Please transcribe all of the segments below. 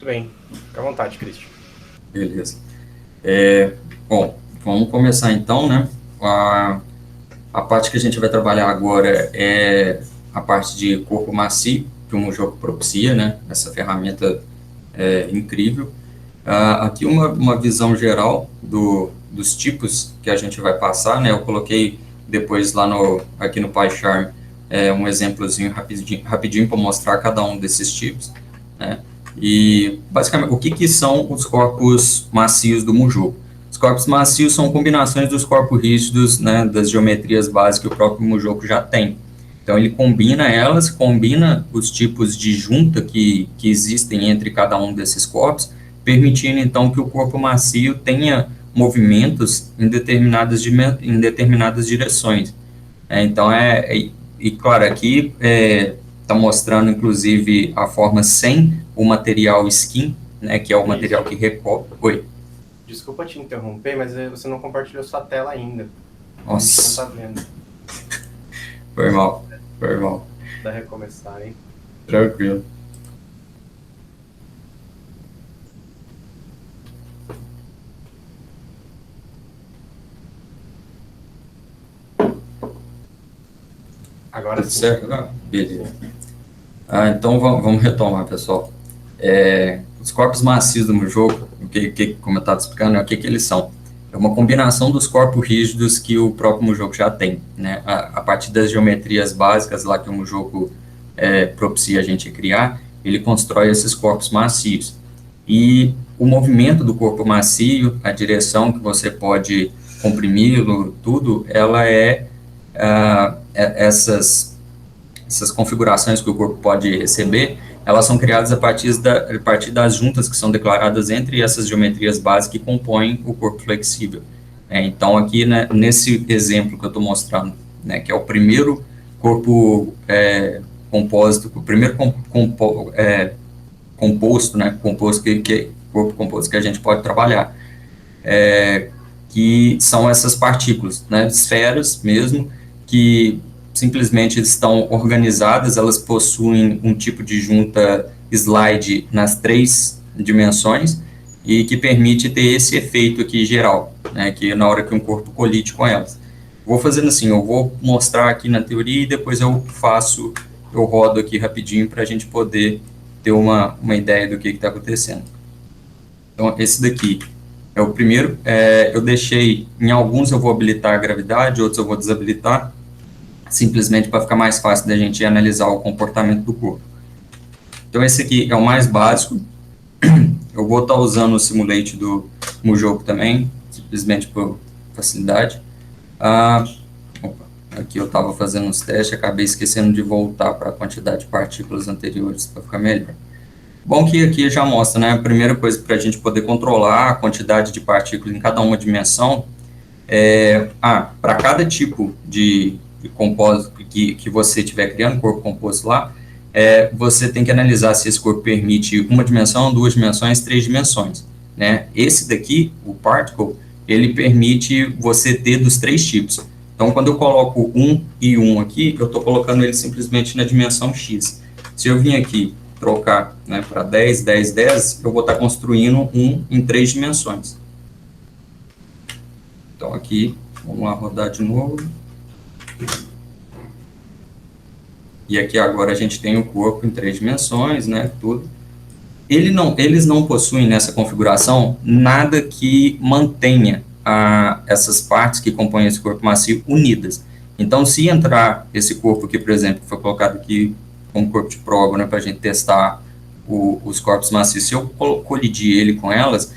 Tudo bem. Fica à vontade, Christian. Beleza. Bom, vamos começar então, né? A parte que a gente vai trabalhar agora é a parte de corpo macio, que o Mojoco propicia, né? Essa ferramenta é incrível. Aqui uma visão geral dos tipos que a gente vai passar, né? Eu coloquei depois lá aqui no PyCharm um exemplozinho rapidinho para mostrar cada um desses tipos, né? E basicamente o que são os corpos macios do Mujoco? Os corpos macios são combinações dos corpos rígidos, né? Das geometrias básicas que o próprio Mujoco já tem. Então ele combina os tipos de junta que existem entre cada um desses corpos, permitindo então que o corpo macio tenha movimentos em determinadas direções. Então, claro, aqui está mostrando inclusive a forma sem o material skin, né, que é o material que recobre. Oi. Desculpa te interromper, mas você não compartilhou sua tela ainda. A gente não Nossa. tá vendo. Foi mal, foi mal. Dá recomeçar, hein? Tranquilo. Agora Tudo sim. certo? Beleza. Então vamos retomar, pessoal. Os corpos macios do jogo, como eu estava explicando, o que eles são? É uma combinação dos corpos rígidos que o próprio jogo já tem, né? A partir das geometrias básicas lá que o jogo propicia a gente criar, ele constrói esses corpos macios. E o movimento do corpo macio, a direção que você pode comprimi-lo, tudo, ela essas configurações que o corpo pode receber, elas são criadas a partir das juntas que são declaradas entre essas geometrias básicas que compõem o corpo flexível. Então, aqui, né, nesse exemplo que eu estou mostrando, né, que é o primeiro corpo compósito, o primeiro composto, né, corpo composto que a gente pode trabalhar, que são essas partículas, né, esferas mesmo, que simplesmente estão organizadas, elas possuem um tipo de junta slide nas 3 dimensões e que permite ter esse efeito aqui geral, né, que na hora que um corpo colide com elas. Vou fazendo assim, eu vou mostrar aqui na teoria e depois eu rodo aqui rapidinho para a gente poder ter uma ideia do que está acontecendo. Então, esse daqui é o primeiro. Eu deixei, em alguns eu vou habilitar a gravidade, outros eu vou desabilitar, simplesmente para ficar mais fácil da gente analisar o comportamento do corpo. Então, esse aqui é o mais básico. Eu vou estar usando o simulate do Mujoco também, simplesmente por facilidade. Aqui eu estava fazendo uns testes, acabei esquecendo de voltar para a quantidade de partículas anteriores para ficar melhor. Bom que aqui já mostra, né, a primeira coisa para a gente poder controlar a quantidade de partículas em cada uma dimensão para cada tipo de compósito que você estiver criando, corpo composto lá, você tem que analisar se esse corpo permite uma dimensão, 2 dimensões, 3 dimensões, né? Esse daqui, o particle, ele permite você ter dos 3 tipos. Então, quando eu coloco 1 e 1 aqui, eu estou colocando ele simplesmente na dimensão X. Se eu vim aqui trocar, né, para 10, 10, 10, eu vou estar construindo um em 3 dimensões. Então, aqui, vamos lá rodar de novo. E aqui agora a gente tem o corpo em 3 dimensões, né, tudo. Eles não possuem nessa configuração nada que mantenha essas partes que compõem esse corpo macio unidas. Então, se entrar esse corpo aqui, por exemplo, que foi colocado aqui como corpo de prova, né, para a gente testar os corpos macios, se eu colidir ele com elas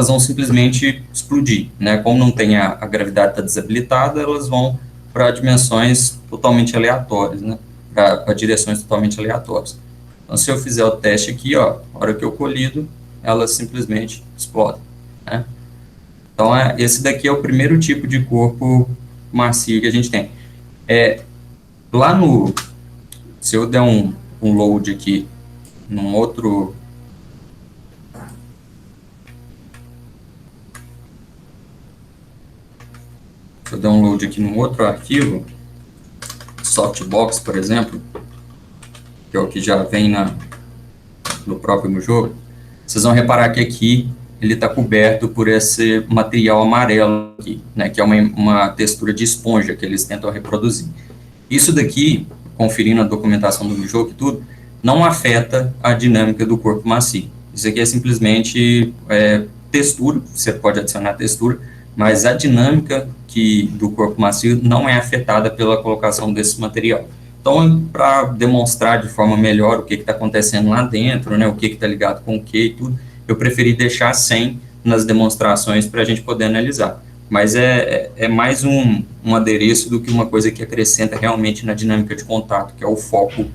vão simplesmente explodir, né? Como não tem a gravidade está desabilitada, elas vão para dimensões totalmente aleatórias, né? Para direções totalmente aleatórias. Então, se eu fizer o teste aqui, ó, na hora que eu colido, elas simplesmente explodem, né? Então, esse daqui é o primeiro tipo de corpo macio que a gente tem. Lá no... Se eu der um load aqui num outro... Se eu der um load aqui num outro arquivo, softbox, por exemplo, que é o que já vem no próprio jogo, vocês vão reparar que aqui ele está coberto por esse material amarelo aqui, né, que é uma textura de esponja que eles tentam reproduzir. Isso daqui, conferindo a documentação do jogo e tudo, não afeta a dinâmica do corpo macio. Isso aqui é simplesmente textura, você pode adicionar textura, mas a dinâmica do corpo macio não é afetada pela colocação desse material. Então, para demonstrar de forma melhor o que está acontecendo lá dentro, né, o que está ligado com o que e tudo, eu preferi deixar sem nas demonstrações para a gente poder analisar. Mas é mais um adereço do que uma coisa que acrescenta realmente na dinâmica de contato, que é o foco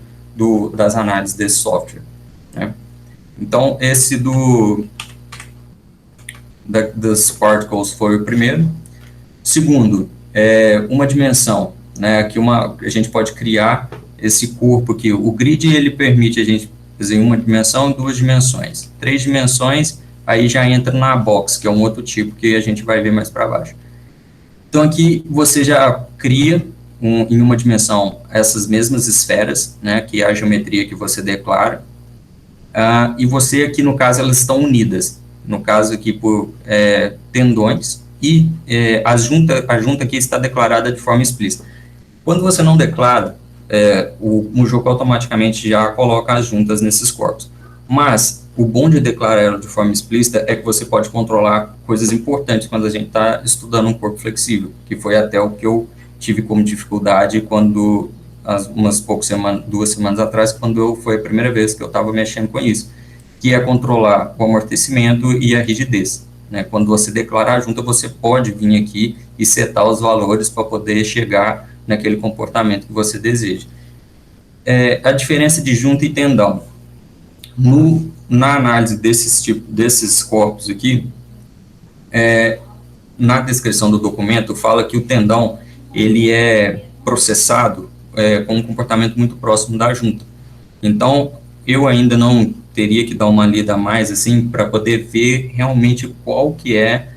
das análises desse software, né? Então, esse das particles foi o primeiro. Segundo, uma dimensão, né, que a gente pode criar esse corpo aqui. O grid, ele permite a gente fazer uma dimensão e 2 dimensões. 3 dimensões, aí já entra na box, que é um outro tipo que a gente vai ver mais para baixo. Então, aqui você já cria em uma dimensão essas mesmas esferas, né, que é a geometria que você declara, e você aqui, no caso, elas estão unidas, no caso aqui por tendões, e a junta aqui está declarada de forma explícita. Quando você não declara, o jogo automaticamente já coloca as juntas nesses corpos. Mas o bom de declarar ela de forma explícita é que você pode controlar coisas importantes quando a gente está estudando um corpo flexível, que foi até o que eu tive como dificuldade quando, umas poucas semanas, 2 semanas atrás, foi a primeira vez que eu estava mexendo com isso, que é controlar o amortecimento e a rigidez, né? Quando você declarar a junta, você pode vir aqui e setar os valores para poder chegar naquele comportamento que você deseja. A diferença de junta e tendão. Na análise desses corpos aqui, na descrição do documento, fala que o tendão ele é processado com um comportamento muito próximo da junta. Então, eu ainda não teria que dar uma lida a mais, assim, para poder ver realmente qual que é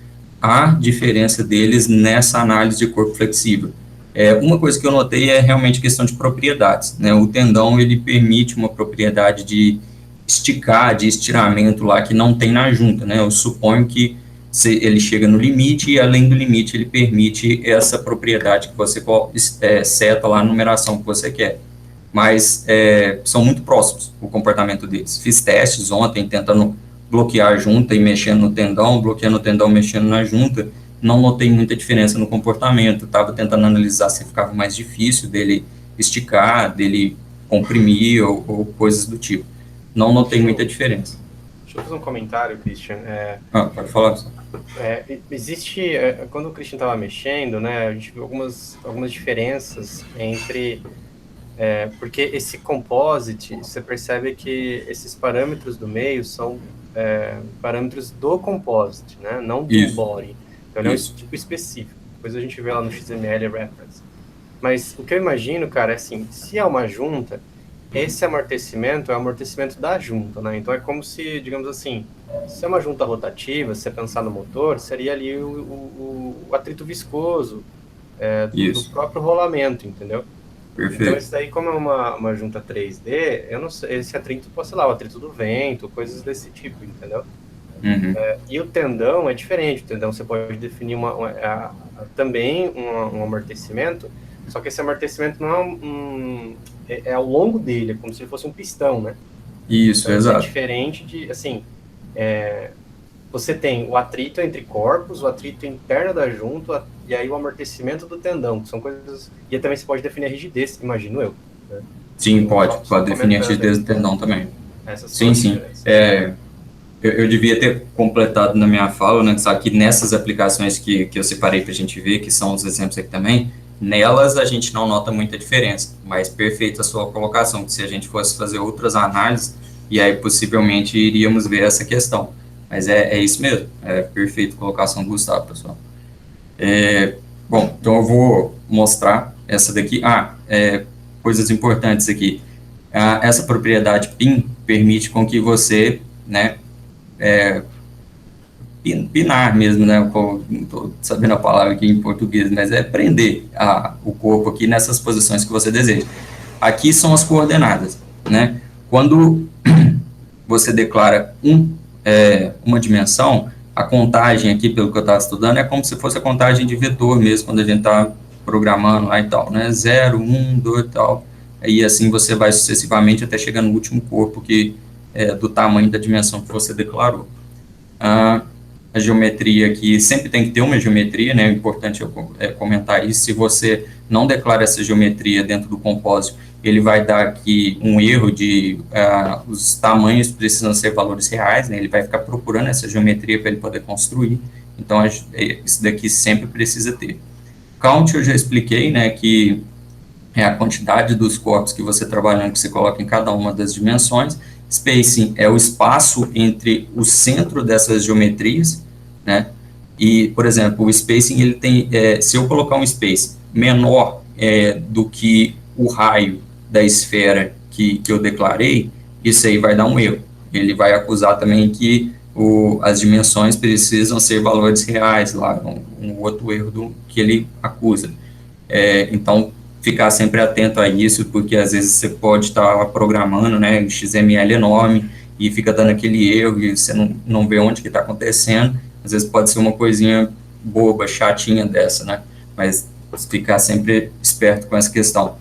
a diferença deles nessa análise de corpo flexível. Uma coisa que eu notei é realmente questão de propriedades, né? O tendão, ele permite uma propriedade de esticar, de estiramento lá, que não tem na junta, né? Eu suponho que ele chega no limite e, além do limite, ele permite essa propriedade que você seta lá a numeração que você quer. Mas são muito próximos o comportamento deles. Fiz testes ontem tentando bloquear a junta e mexendo no tendão, bloqueando o tendão, mexendo na junta, não notei muita diferença no comportamento. Estava tentando analisar se ficava mais difícil dele esticar, dele comprimir ou coisas do tipo. Não notei muita diferença. Deixa eu fazer um comentário, Christian. Pode falar. Existe, quando o Christian estava mexendo, né, a gente viu algumas diferenças entre... porque esse composite, você percebe que esses parâmetros do meio são parâmetros do composite, né, não do body. Então, ele é um tipo específico. Depois a gente vê lá no XML reference. Mas o que eu imagino, cara, é assim, se é uma junta, esse amortecimento é o amortecimento da junta, né? Então, é como se, digamos assim, se é uma junta rotativa, se você pensar no motor, seria ali o atrito viscoso do próprio rolamento, entendeu? Perfeito. Então, isso daí, como é uma junta 3D, eu não sei, esse atrito pode ser lá, o atrito do vento, coisas desse tipo, entendeu? Uhum. E o tendão é diferente. O tendão você pode definir também um amortecimento, só que esse amortecimento não é ao longo dele, é como se ele fosse um pistão, né? Isso, então, exato. É diferente de, assim, você tem o atrito entre corpos, o atrito interno da junta, e aí o amortecimento do tendão, que são coisas... E também você pode definir a rigidez, imagino eu. Né? Sim, pode definir a rigidez do tendão também. Sim. Eu devia ter completado na minha fala, né, só que nessas aplicações que eu separei para a gente ver, que são os exemplos aqui também, nelas a gente não nota muita diferença, mas perfeita a sua colocação, que se a gente fosse fazer outras análises, e aí possivelmente iríamos ver essa questão. Mas é isso mesmo, perfeita a colocação do Gustavo, pessoal. Bom, então eu vou mostrar essa daqui. Coisas importantes aqui. Essa propriedade PIN permite com que você, né, pinar mesmo, né? Não estou sabendo a palavra aqui em português, mas prender o corpo aqui nessas posições que você deseja. Aqui são as coordenadas, né? Quando você declara uma dimensão, a contagem aqui, pelo que eu estava estudando, é como se fosse a contagem de vetor mesmo, quando a gente está programando lá e tal, né? 0, 1, 2 e tal. E assim você vai sucessivamente até chegar no último corpo que é do tamanho da dimensão que você declarou. A geometria aqui, sempre tem que ter uma geometria, né? É importante eu comentar isso. Se você não declara essa geometria dentro do compósito, ele vai dar aqui um erro de os tamanhos precisam ser valores reais, né? Ele vai ficar procurando essa geometria para ele poder construir. Então, isso daqui sempre precisa ter. Count eu já expliquei, né? Que é a quantidade dos corpos que você trabalhando, que você coloca em cada uma das dimensões. Spacing é o espaço entre o centro dessas geometrias, né? E, por exemplo, o spacing, ele tem, se eu colocar um space menor do que o raio da esfera que eu declarei, isso aí vai dar um erro. Ele vai acusar também que as dimensões precisam ser valores reais, lá, um outro erro que ele acusa. Então, ficar sempre atento a isso, porque às vezes você pode estar programando, né, XML enorme, e fica dando aquele erro, e você não vê onde que está acontecendo. Às vezes pode ser uma coisinha boba, chatinha dessa, né, mas ficar sempre esperto com essa questão.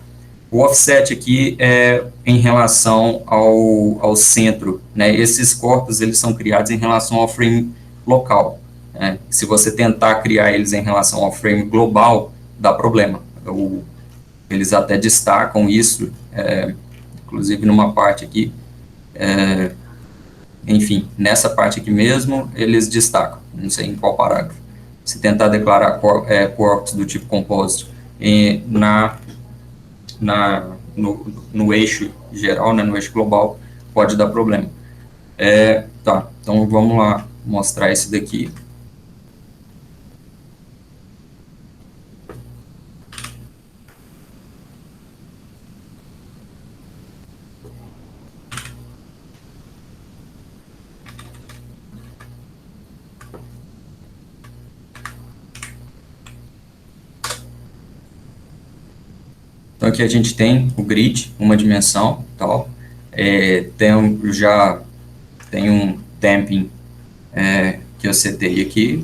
O offset aqui é em relação ao centro, né, esses corpos, eles são criados em relação ao frame local, né, se você tentar criar eles em relação ao frame global, dá problema. Eles até destacam isso, inclusive numa parte aqui, enfim, nessa parte aqui mesmo, eles destacam, não sei em qual parágrafo. Se tentar declarar corpos do tipo compósito no eixo geral, né, no eixo global, pode dar problema. Tá, então vamos lá mostrar esse daqui. Então, aqui a gente tem o grid, uma dimensão, tal. Já tem um damping que eu setei aqui.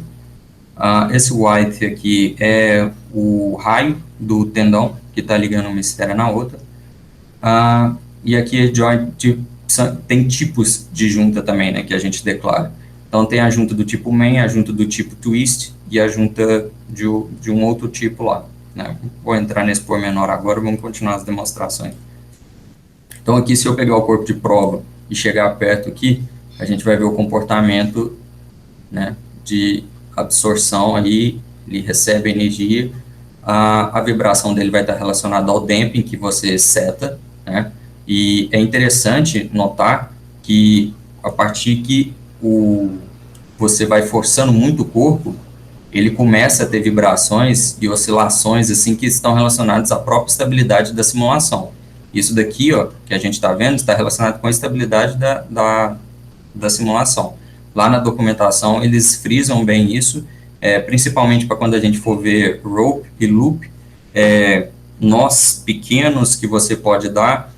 Esse white aqui é o raio do tendão que está ligando uma esfera na outra. E aqui é joint, tem tipos de junta também, né, que a gente declara. Então, tem a junta do tipo main, a junta do tipo twist e a junta de um outro tipo lá. Né? Vou entrar nesse pormenor agora, vamos continuar as demonstrações. Então, aqui, se eu pegar o corpo de prova e chegar perto aqui, a gente vai ver o comportamento, né, de absorção aí, ele recebe energia, a vibração dele vai estar relacionada ao damping que você seta, né, e é interessante notar que a partir que você vai forçando muito o corpo, ele começa a ter vibrações e oscilações assim que estão relacionadas à própria estabilidade da simulação. Isso daqui, ó, que a gente está vendo, está relacionado com a estabilidade da simulação. Lá na documentação, eles frisam bem isso, principalmente para quando a gente for ver rope e loop, nós pequenos que você pode dar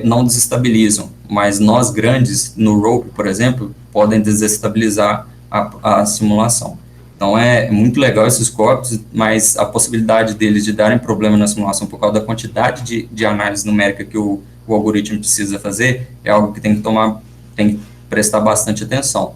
não desestabilizam, mas nós grandes, no rope, por exemplo, podem desestabilizar a simulação. Então, é muito legal esses corpos, mas a possibilidade deles de darem problema na simulação por causa da quantidade de análise numérica que o algoritmo precisa fazer é algo que tem que prestar bastante atenção.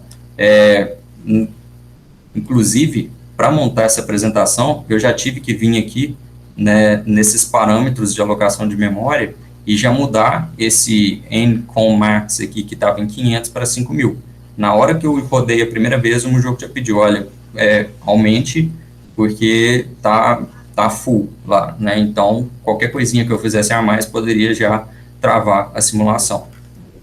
Inclusive, para montar essa apresentação, eu já tive que vir aqui, né, nesses parâmetros de alocação de memória e já mudar esse ncom_max aqui, que estava em 500 para 5.000. Na hora que eu rodei a primeira vez, o jogo já pediu, olha, aumente, porque tá full lá, né? Então, qualquer coisinha que eu fizesse a mais poderia já travar a simulação.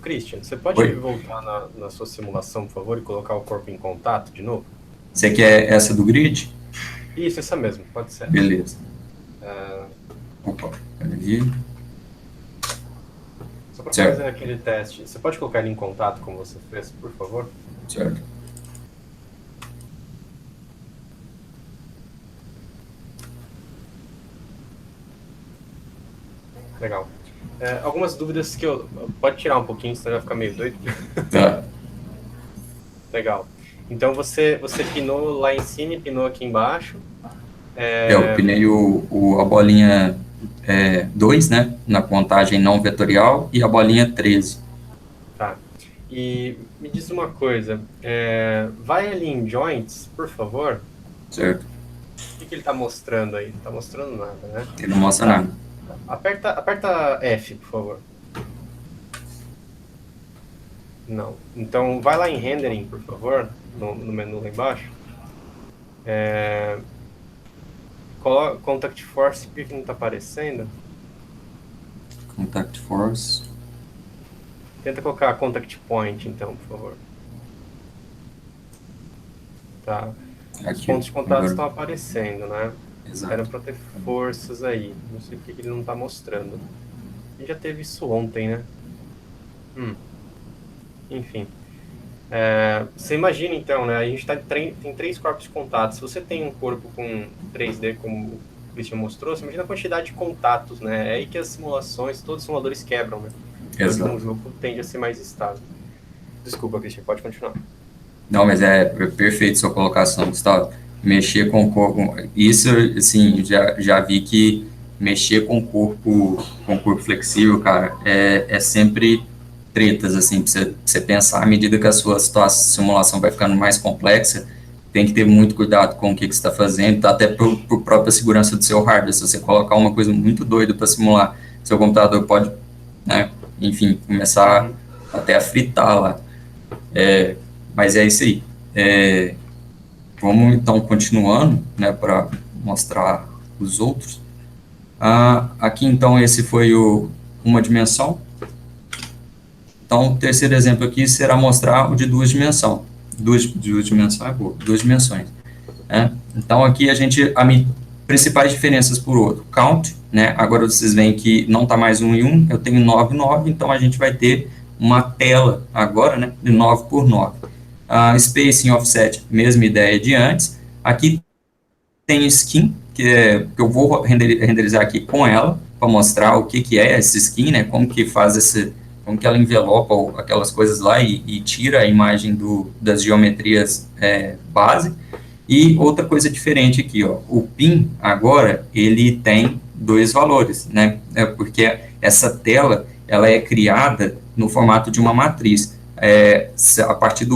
Christian, você pode voltar na sua simulação, por favor, e colocar o corpo em contato de novo? Você quer essa do grid? Isso, essa mesmo, pode ser. Beleza. Opa, peraí. Só para fazer aquele teste, você pode colocar ele em contato como você fez, por favor? Certo. Legal. Algumas dúvidas que pode tirar um pouquinho, senão vai ficar meio doido. Tá. Legal. Então você pinou lá em cima e pinou aqui embaixo. Eu pinei a bolinha 2, né, na contagem não vetorial, e a bolinha 13. Tá. E me diz uma coisa, vai ali em joints, por favor. Certo? O que ele está mostrando aí? Não está mostrando nada, né? Ele não mostra Tá. nada. Aperta F, por favor. Não. Então, vai lá em rendering, por favor, no menu lá embaixo. Coloca Contact Force, por que não está aparecendo? Contact Force. Tenta colocar Contact Point, então, por favor. Tá. Aqui, Os pontos de contato agora. estão aparecendo, né? Exato. Era para ter forças aí. Não sei porque ele não está mostrando. A gente já teve isso ontem, né? Enfim. Você imagina então, né? A gente tem 3 corpos de contato. Se você tem um corpo com 3D, como o Christian mostrou, você imagina a quantidade de contatos, né? É aí que as simulações, todos os simuladores quebram, né? Exato. Um jogo tende a ser mais estável. Desculpa, Christian, pode continuar. Não, mas é perfeito sua colocação, Gustavo. Mexer com o corpo. Isso, assim, já vi que mexer com o corpo flexível, cara, é sempre tretas, assim, pra você pensar, à medida que a sua simulação vai ficando mais complexa, tem que ter muito cuidado com o que você está fazendo, tá? Até por própria segurança do seu hardware. Se você colocar uma coisa muito doida para simular, seu computador pode, né, enfim, começar até a fritar lá. Mas é isso aí. Vamos então continuando, né, para mostrar os outros. Aqui então esse foi uma dimensão. Então o terceiro exemplo aqui será mostrar o de duas dimensões. Duas dimensões é boa, duas dimensões. Né? Então aqui a gente principais diferenças por outro. Count, né? Agora vocês veem que não está mais 1 e 1, eu tenho 9 e 9, então a gente vai ter uma tela agora, né, de 9 por 9. Spacing offset, mesma ideia de antes. Aqui tem skin, que eu vou renderizar aqui com ela, para mostrar o que é essa skin, né, como que faz como que ela envelopa aquelas coisas lá e tira a imagem das geometrias base. E outra coisa diferente aqui, ó, o PIN agora, ele tem 2 valores, né, porque essa tela, ela é criada no formato de uma matriz. A partir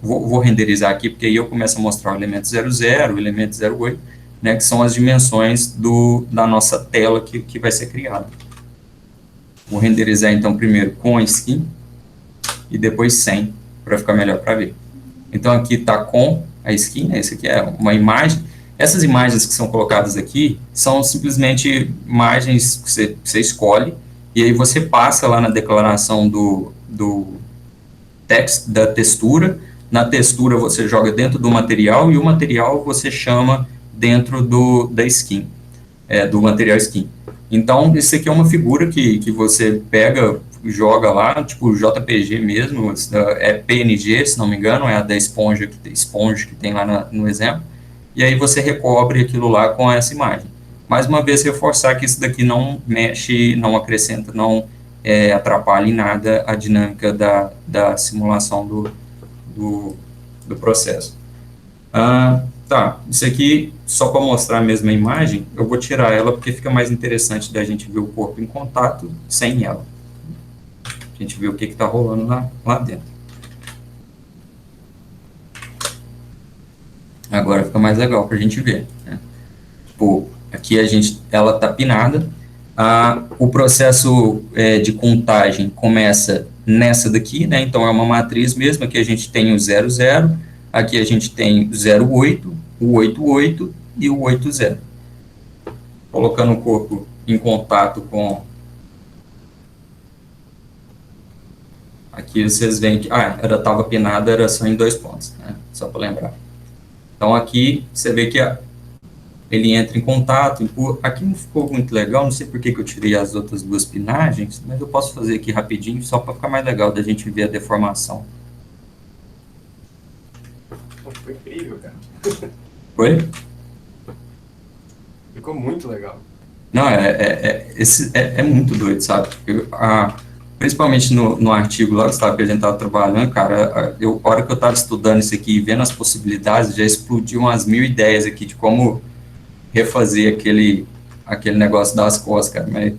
vou renderizar aqui, porque aí eu começo a mostrar o elemento 00, o elemento 08, né, que são as dimensões da nossa tela que vai ser criada. Vou renderizar, então, primeiro com a skin, e depois sem, para ficar melhor para ver. Então, aqui está com a skin, né, esse aqui é uma imagem. Essas imagens que são colocadas aqui são simplesmente imagens que você escolhe, e aí você passa lá na declaração da textura. Na textura você joga dentro do material, e o material você chama dentro da skin, do material skin. Então, isso aqui é uma figura que você pega, joga lá, tipo JPG mesmo, é PNG, se não me engano, é a da esponja que tem lá no exemplo, e aí você recobre aquilo lá com essa imagem. Mais uma vez, reforçar que isso daqui não mexe, não acrescenta, não atrapalha em nada a dinâmica da simulação do processo. Tá, isso aqui, só para mostrar a mesma imagem, eu vou tirar ela porque fica mais interessante da gente ver o corpo em contato sem ela. A gente vê o que está rolando lá dentro. Agora fica mais legal para a gente ver, né? Tipo, aqui ela está pinada. O processo de contagem começa nessa daqui, né? Então é uma matriz mesmo. Aqui a gente tem o 00, aqui a gente tem o 08, o 88 e o 80. Colocando o corpo em contato com... Aqui vocês veem que ela estava pinada, era só em 2 pontos, né? Só para lembrar. Então aqui você vê que ele entra em contato, aqui não ficou muito legal, não sei por que eu tirei as outras 2 pinagens, mas eu posso fazer aqui rapidinho, só para ficar mais legal da gente ver a deformação. Ficou incrível, cara. Oi? Ficou muito legal. Não, é muito doido, sabe? principalmente no artigo lá, Gustavo, que a gente estava trabalhando, cara, a hora que eu estava estudando isso aqui e vendo as possibilidades, já explodiu umas 1.000 ideias aqui de como refazer aquele negócio das costas, cara, mas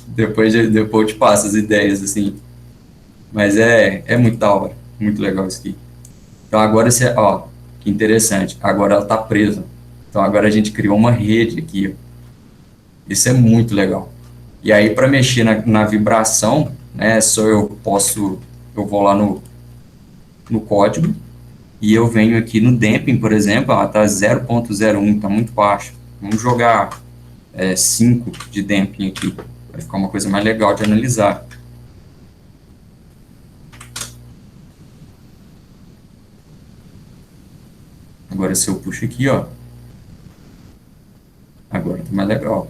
depois eu te passo as ideias, assim, mas é muito da hora, muito legal isso aqui. Então agora você, ó, que interessante, agora ela está presa, então agora a gente criou uma rede aqui, ó. Isso é muito legal. E aí, para mexer na vibração, né, eu vou lá no código, e eu venho aqui no damping, por exemplo, ela está 0.01, está muito baixo. Vamos jogar 5 de damping aqui, vai ficar uma coisa mais legal de analisar. Agora, se eu puxo aqui, ó, agora está mais legal.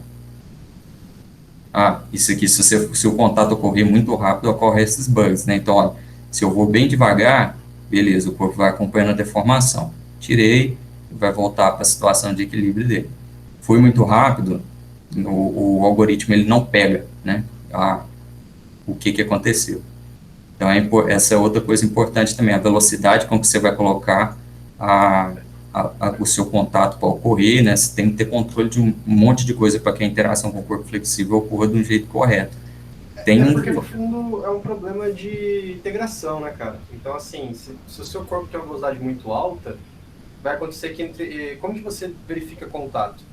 Ah, isso aqui, se o contato ocorrer muito rápido, ocorre esses bugs, né? Então, ó, se eu vou bem devagar, beleza, o corpo vai acompanhando a deformação. Tirei, vai voltar para a situação de equilíbrio dele. Foi muito rápido, o algoritmo ele não pega, né? O que aconteceu. Então, essa é outra coisa importante também, a velocidade com que você vai colocar o seu contato para ocorrer, né? Você tem que ter controle de um monte de coisa para que a interação com o corpo flexível ocorra de um jeito correto. Porque no fundo é um problema de integração, né, cara? Então, assim, se o seu corpo tem uma velocidade muito alta, vai acontecer que como que você verifica contato?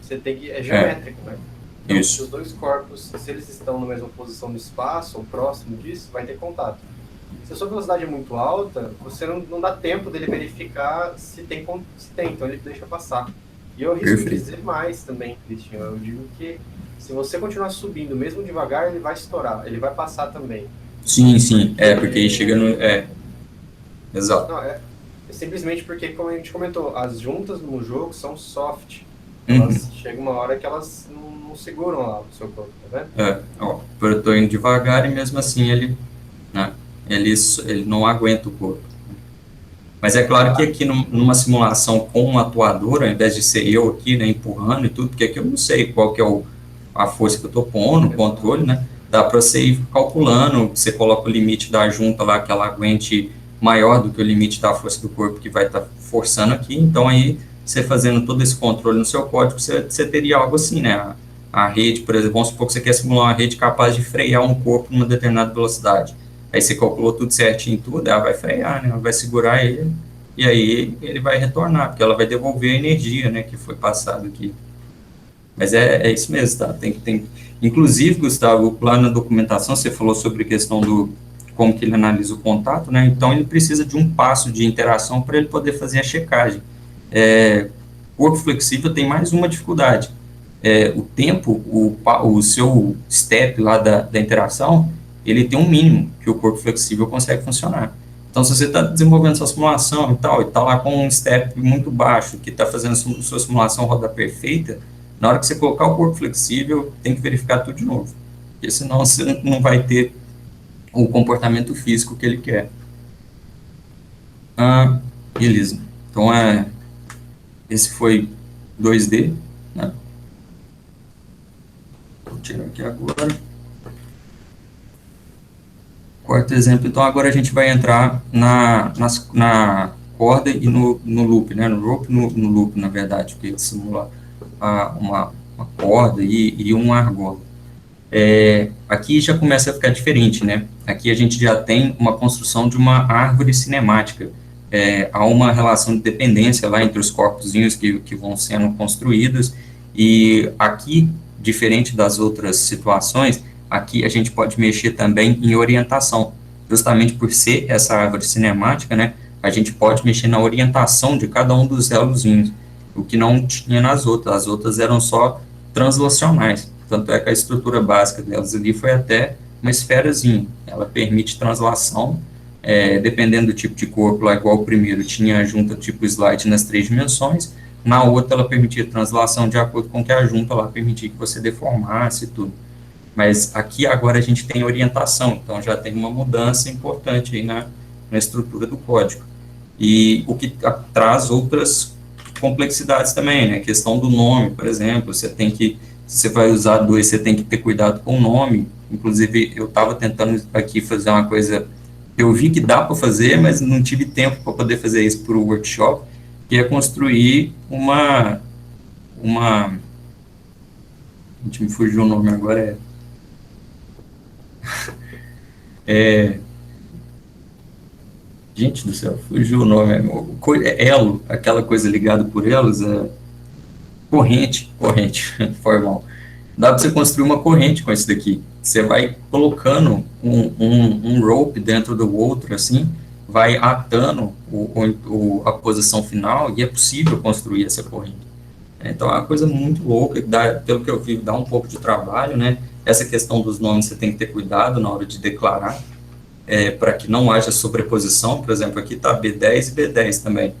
Você tem que, é geométrico, né? Então, Isso. se os dois corpos, se eles estão na mesma posição no espaço, ou próximo disso, vai ter contato. Se a sua velocidade é muito alta, você não dá tempo dele verificar se tem, então ele deixa passar. E eu risco dizer mais também, Cristian, eu digo que se você continuar subindo, mesmo devagar, ele vai estourar, ele vai passar também. Sim, porque aí chega no... Exato. Não, é simplesmente porque, como a gente comentou, as juntas no jogo são soft. Elas chega uma hora que elas não seguram lá o seu corpo, tá vendo? Eu tô indo devagar e mesmo assim ele não aguenta o corpo. Mas é claro que aqui numa simulação com um atuador, ao invés de ser eu aqui, né, empurrando e tudo, porque aqui eu não sei qual que é a força que eu estou pondo, o controle, né, dá para você ir calculando, você coloca o limite da junta lá, que ela aguente maior do que o limite da força do corpo que vai estar forçando aqui, então aí você fazendo todo esse controle no seu código, você teria algo assim, né, a rede, por exemplo, vamos supor que você quer simular uma rede capaz de frear um corpo numa determinada velocidade. Aí você calculou tudo certinho, tudo, ela vai frear, né? Ela vai segurar ele, e aí ele vai retornar, porque ela vai devolver a energia, né, que foi passada aqui. Mas é isso mesmo, tá? Inclusive, Gustavo, lá na documentação você falou sobre a questão como que ele analisa o contato, né? Então ele precisa de um passo de interação para ele poder fazer a checagem. Corpo flexível tem mais uma dificuldade. O tempo, o seu step lá da interação, ele tem um mínimo que o corpo flexível consegue funcionar. Então, se você está desenvolvendo sua simulação e está lá com um step muito baixo, que está fazendo sua simulação rodar perfeita, na hora que você colocar o corpo flexível, tem que verificar tudo de novo. Porque senão você não vai ter o comportamento físico que ele quer. Beleza. Então, esse foi 2D, né? Vou tirar aqui agora. Quarto exemplo, então agora a gente vai entrar na corda e no loop, né? No rope no loop, na verdade, porque simula uma corda e uma argola. Aqui já começa a ficar diferente, né? Aqui a gente já tem uma construção de uma árvore cinemática. Há uma relação de dependência lá entre os corpozinhos que vão sendo construídos, e aqui, diferente das outras situações, aqui a gente pode mexer também em orientação, justamente por ser essa árvore cinemática, né, a gente pode mexer na orientação de cada um dos elozinhos, o que não tinha nas outras, as outras eram só translacionais, tanto é que a estrutura básica delas ali foi até uma esferazinha, ela permite translação, dependendo do tipo de corpo, lá igual o primeiro tinha a junta tipo slide nas 3 dimensões, na outra ela permitia translação de acordo com que a junta lá permitia que você deformasse e tudo. Mas aqui agora a gente tem orientação, então já tem uma mudança importante aí na estrutura do código. E o que traz outras complexidades também, né? A questão do nome, por exemplo, se você vai usar 2, você tem que ter cuidado com o nome, Inclusive, eu estava tentando aqui fazer uma coisa, eu vi que dá para fazer, mas não tive tempo para poder fazer isso para o workshop, que é construir uma, a gente me fugiu o nome agora, gente do céu, fugiu o nome, elo, aquela coisa ligada por elos, corrente, formal. Dá para você construir uma corrente com isso daqui. Você vai colocando um rope dentro do outro, assim, vai atando a posição final e é possível construir essa corrente. Então é uma coisa muito louca, pelo que eu vi, dá um pouco de trabalho, né? Essa questão dos nomes você tem que ter cuidado na hora de declarar, para que não haja sobreposição. Por exemplo, aqui está B10 e B10 também.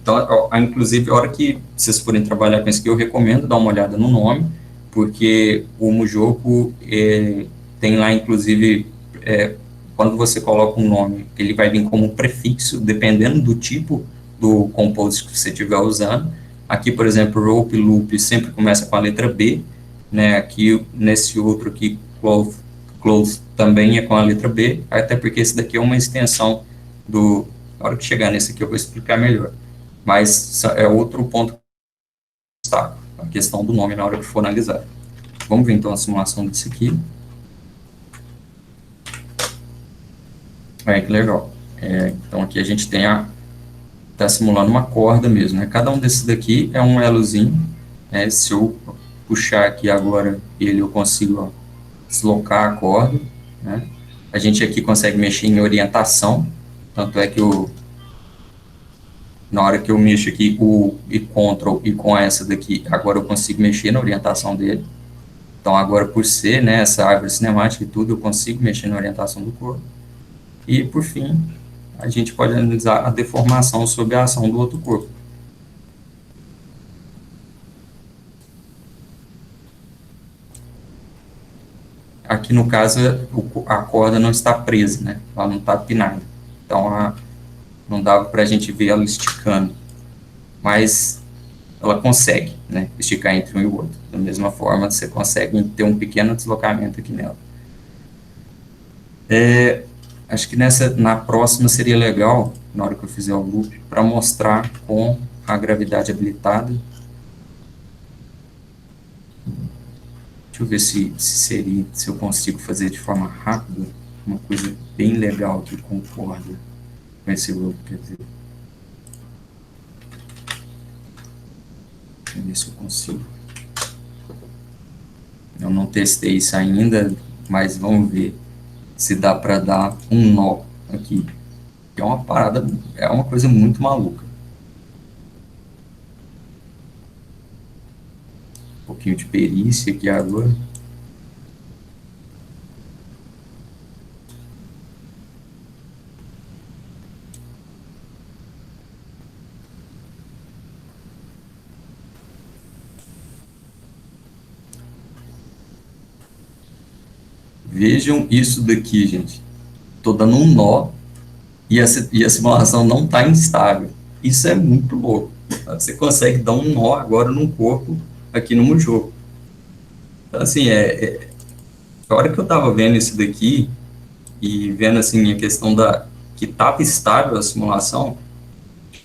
Então, inclusive, a hora que vocês forem trabalhar com isso aqui, eu recomendo dar uma olhada no nome, porque o Mujoku tem lá, inclusive, quando você coloca um nome, ele vai vir como um prefixo, dependendo do tipo do compost que você estiver usando. Aqui, por exemplo, rope, loop, sempre começa com a letra B, né? Aqui, nesse outro aqui, close também é com a letra B, até porque esse daqui é uma extensão do... Na hora que chegar nesse aqui eu vou explicar melhor. Mas é outro ponto que está a questão do nome na hora que for analisar. Vamos ver então a simulação desse aqui. Que legal. Então aqui a gente tem está simulando uma corda mesmo, né? Cada um desses daqui é um elozinho. Se eu puxar aqui agora ele, eu consigo, ó, deslocar a corda, né? A gente aqui consegue mexer em orientação, tanto é que na hora que eu mexo aqui o e Ctrl e com essa daqui, agora eu consigo mexer na orientação dele. Então agora por ser, né, essa árvore cinemática e tudo, eu consigo mexer na orientação do corpo. E por fim, a gente pode analisar a deformação sob a ação do outro corpo. Aqui no caso a corda não está presa, né? Ela não está pinada. Então não dava para a gente ver ela esticando. Mas ela consegue, né, esticar entre um e o outro. Da mesma forma, você consegue ter um pequeno deslocamento aqui nela. Acho que na próxima seria legal, na hora que eu fizer o loop, para mostrar com a gravidade habilitada. Deixa eu ver se eu consigo fazer de forma rápida uma coisa bem legal que concorda com esse loop, quer dizer. Deixa eu ver se eu consigo. Eu não testei isso ainda, mas vamos ver se dá para dar um nó aqui. É uma parada, é uma coisa muito maluca. Um pouquinho de perícia aqui agora. Vejam isso daqui, gente. Estou dando um nó e a simulação não está instável. Isso é muito louco. Você consegue dar um nó agora num corpo aqui no jogo. Então, assim, a hora que eu estava vendo isso daqui e vendo, assim, a questão que estava estável a simulação,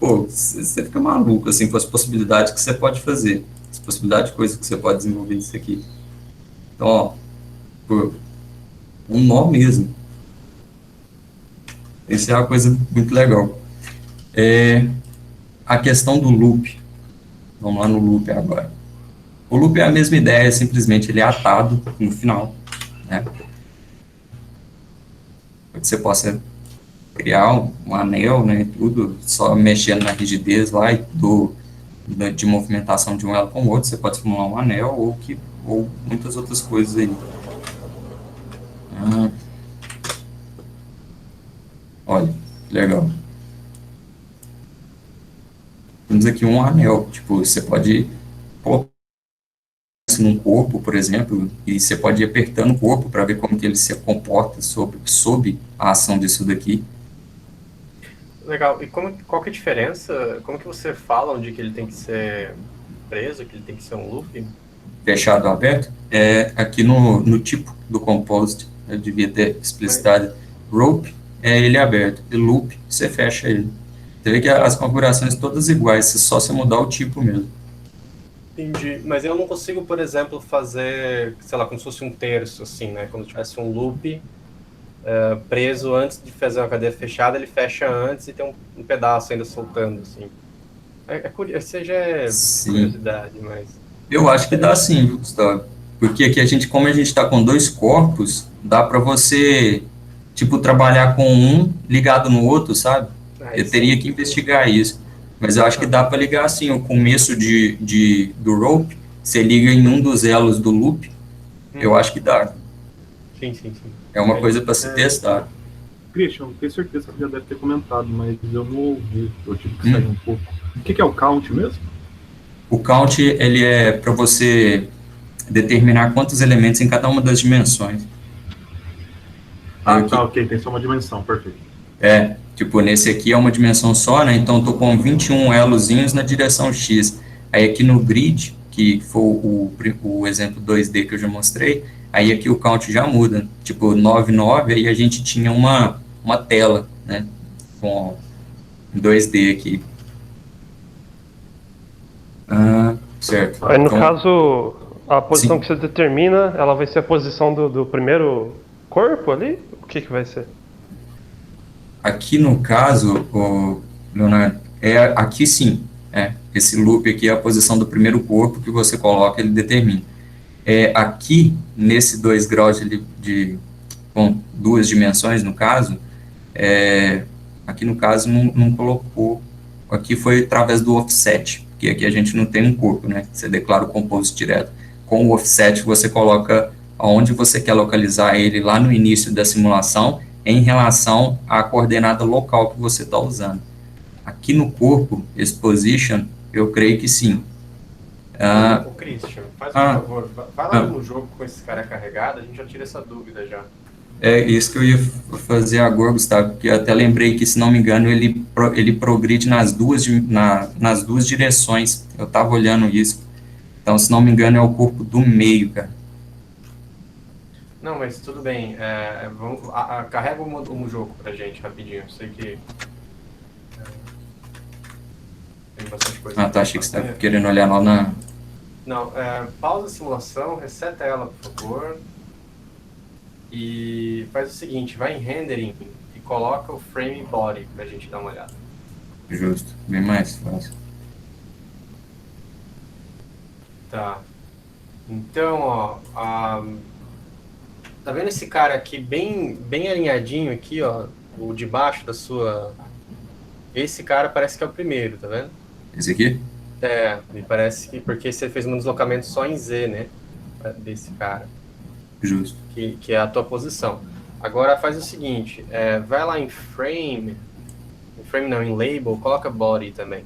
pô, você fica maluco, assim, com as possibilidades que você pode fazer, as possibilidades de coisas que você pode desenvolver disso aqui. Então, ó, pô, um nó mesmo. Isso é uma coisa muito legal. A questão do loop. Vamos lá no loop agora. O loop é a mesma ideia, simplesmente ele é atado no final, né? Para que você possa criar um anel, né, e tudo, só mexendo na rigidez lá de movimentação de um elo com o outro, você pode simular um anel ou muitas outras coisas aí. Olha, legal. Temos aqui um anel, tipo, você pode colocar isso num corpo, por exemplo, e você pode ir apertando o corpo para ver como que ele se comporta sob a ação disso daqui. Legal. E qual que é a diferença? Como que você fala onde que ele tem que ser preso, que ele tem que ser um loop? fechado ou aberto, aqui no tipo do composite, eu devia ter explicitado, rope é ele aberto, e loop você fecha ele. Você vê que as configurações todas iguais, só você mudar o tipo mesmo. Entendi. Mas eu não consigo, por exemplo, fazer, sei lá, como se fosse um terço, assim, né? Quando tivesse um loop preso antes de fazer uma cadeia fechada, ele fecha antes e tem um pedaço ainda soltando, assim. Curioso, isso já é Sim. curiosidade, mas... Eu acho que dá sim, viu, Gustavo? Porque aqui como a gente está com dois corpos, dá para você, tipo, trabalhar com um ligado no outro, sabe? Aí Eu teria sim. que investigar isso. Mas eu acho que dá para ligar assim, o começo do rope, você liga em um dos elos do loop, eu Uhum. acho que dá. Sim, sim, sim. É uma coisa Beleza. para se testar. Christian, tenho certeza que já deve ter comentado, mas eu não ouvi, eu tive que sair Hum. um pouco. O que é o count mesmo? O count, ele é para você determinar quantos elementos em cada uma das dimensões. Aí Ah, aqui, tá, ok, tem só uma dimensão, perfeito. tipo, nesse aqui é uma dimensão só, né? Então, estou com 21 elozinhos na direção X. Aí aqui no grid, que foi o exemplo 2D que eu já mostrei, aí aqui o count já muda. Tipo, 99, aí a gente tinha uma tela, né? Com 2D aqui. Certo. Aí, no Então, caso, a posição sim. que você determina, ela vai ser a posição do primeiro corpo ali? O que vai ser? Aqui no caso, Leonardo, aqui sim, esse loop aqui é a posição do primeiro corpo que você coloca, ele determina. Aqui, nesse 2 graus com duas dimensões, no caso, aqui no caso não colocou, aqui foi através do offset, porque aqui a gente não tem um corpo, né? Você declara o composto direto. Com o offset você coloca aonde você quer localizar ele lá no início da simulação em relação à coordenada local que você está usando. Aqui no corpo, esse position, eu creio que sim. O Christian, faz um ah, favor, vai lá ah, no jogo com esse cara carregado, a gente já tira essa dúvida já. É isso que eu ia fazer agora, Gustavo, porque eu até lembrei que, se não me engano, ele progride nas duas direções. Eu estava olhando isso. Então, se não me engano, é o corpo do meio, cara. Não, mas tudo bem. Carrega o jogo pra gente rapidinho. Eu sei que tem bastante coisa Ah, pra tá, gente achei que você estava fazer. querendo olhar lá na... Não, pausa a simulação, reseta ela, por favor. E faz o seguinte, vai em rendering e coloca o frame body pra gente dar uma olhada. Justo, bem mais fácil. Tá. Então, ó, tá vendo esse cara aqui bem alinhadinho aqui, ó, o de baixo da sua... Esse cara parece que é o primeiro, tá vendo? Esse aqui? Me parece que porque você fez um deslocamento só em Z, né? Desse cara, Justo. que é a tua posição. Agora faz o seguinte, vai lá em frame não, em label, coloca body também.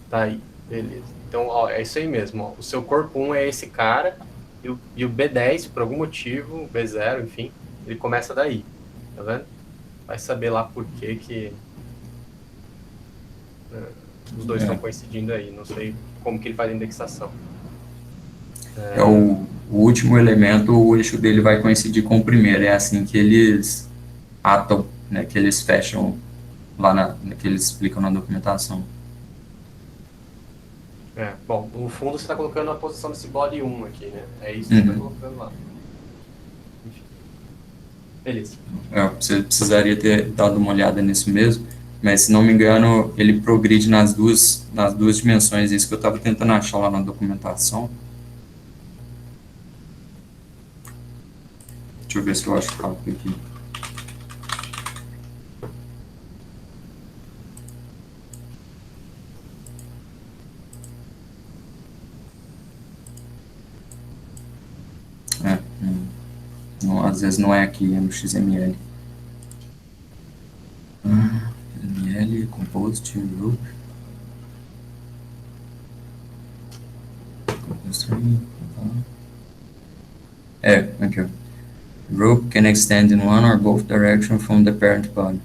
Tá aí, beleza. Então, ó, é isso aí mesmo, ó. O seu corpo 1 é esse cara, e o B10, por algum motivo, o B0, enfim, ele começa daí, tá vendo? Vai saber lá por que os dois estão coincidindo aí, não sei como que ele faz a indexação. O último elemento, o eixo dele vai coincidir com o primeiro. É assim que eles atam, né, que eles fecham lá que eles explicam na documentação. Bom, no fundo você está colocando a posição desse body 1 aqui, né? É isso que você está colocando lá. Enfim. Beleza. Você precisaria ter dado uma olhada nisso mesmo, mas, se não me engano, ele progride nas duas dimensões. Isso que eu estava tentando achar lá na documentação. Deixa eu ver se eu acho rápido aqui. Não, às vezes não é aqui, é no XML. XML, Compost, Rope. Aqui, ó. Rope can extend in one or both directions from the parent body.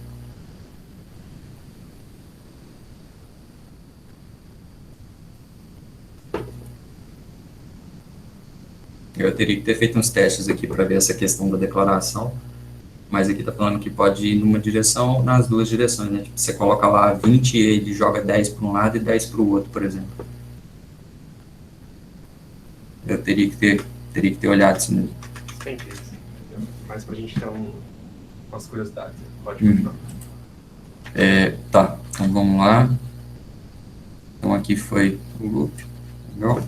Eu teria que ter feito uns testes aqui para ver essa questão da declaração, mas aqui está falando que pode ir numa direção, nas duas direções, né? Tipo, você coloca lá 20 e ele joga 10 para um lado e 10 para o outro, por exemplo. Eu teria que ter olhado isso mesmo. Entendi. Mas pra gente ter umas curiosidades. Pode continuar. Tá, então vamos lá. Então aqui foi o loop. Legal.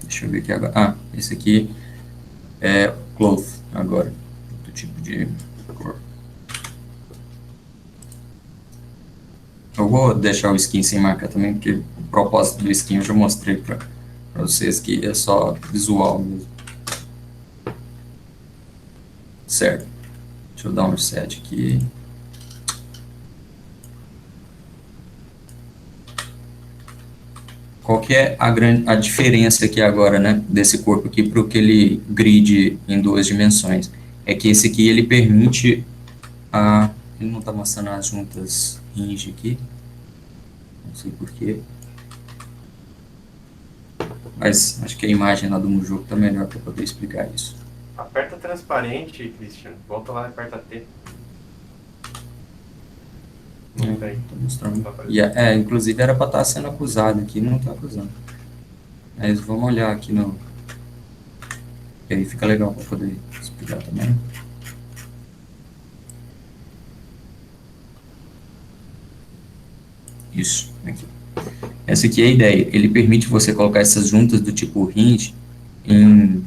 Deixa eu ver aqui agora. Esse aqui é cloth agora. Do tipo de cor. Eu vou deixar o skin sem marcar também, porque o propósito do skin eu já mostrei para vocês que é só visual mesmo. Certo. Deixa eu dar um reset aqui. Qual que é a diferença aqui agora, né, desse corpo aqui para aquele grid em duas dimensões? É que esse aqui, ele permite ele não está mostrando as juntas hinge aqui. Não sei porquê. Mas acho que a imagem lá do jogo está melhor para poder explicar isso. Aperta transparente, Christian. Volta lá e aperta T. Não tem. Tô mostrando. Não tá aparecendo. Inclusive era para estar sendo acusado aqui, não está acusando. Mas vamos olhar aqui no... E aí fica legal para poder explicar também. Isso, aqui. Essa aqui é a ideia. Ele permite você colocar essas juntas do tipo hinge em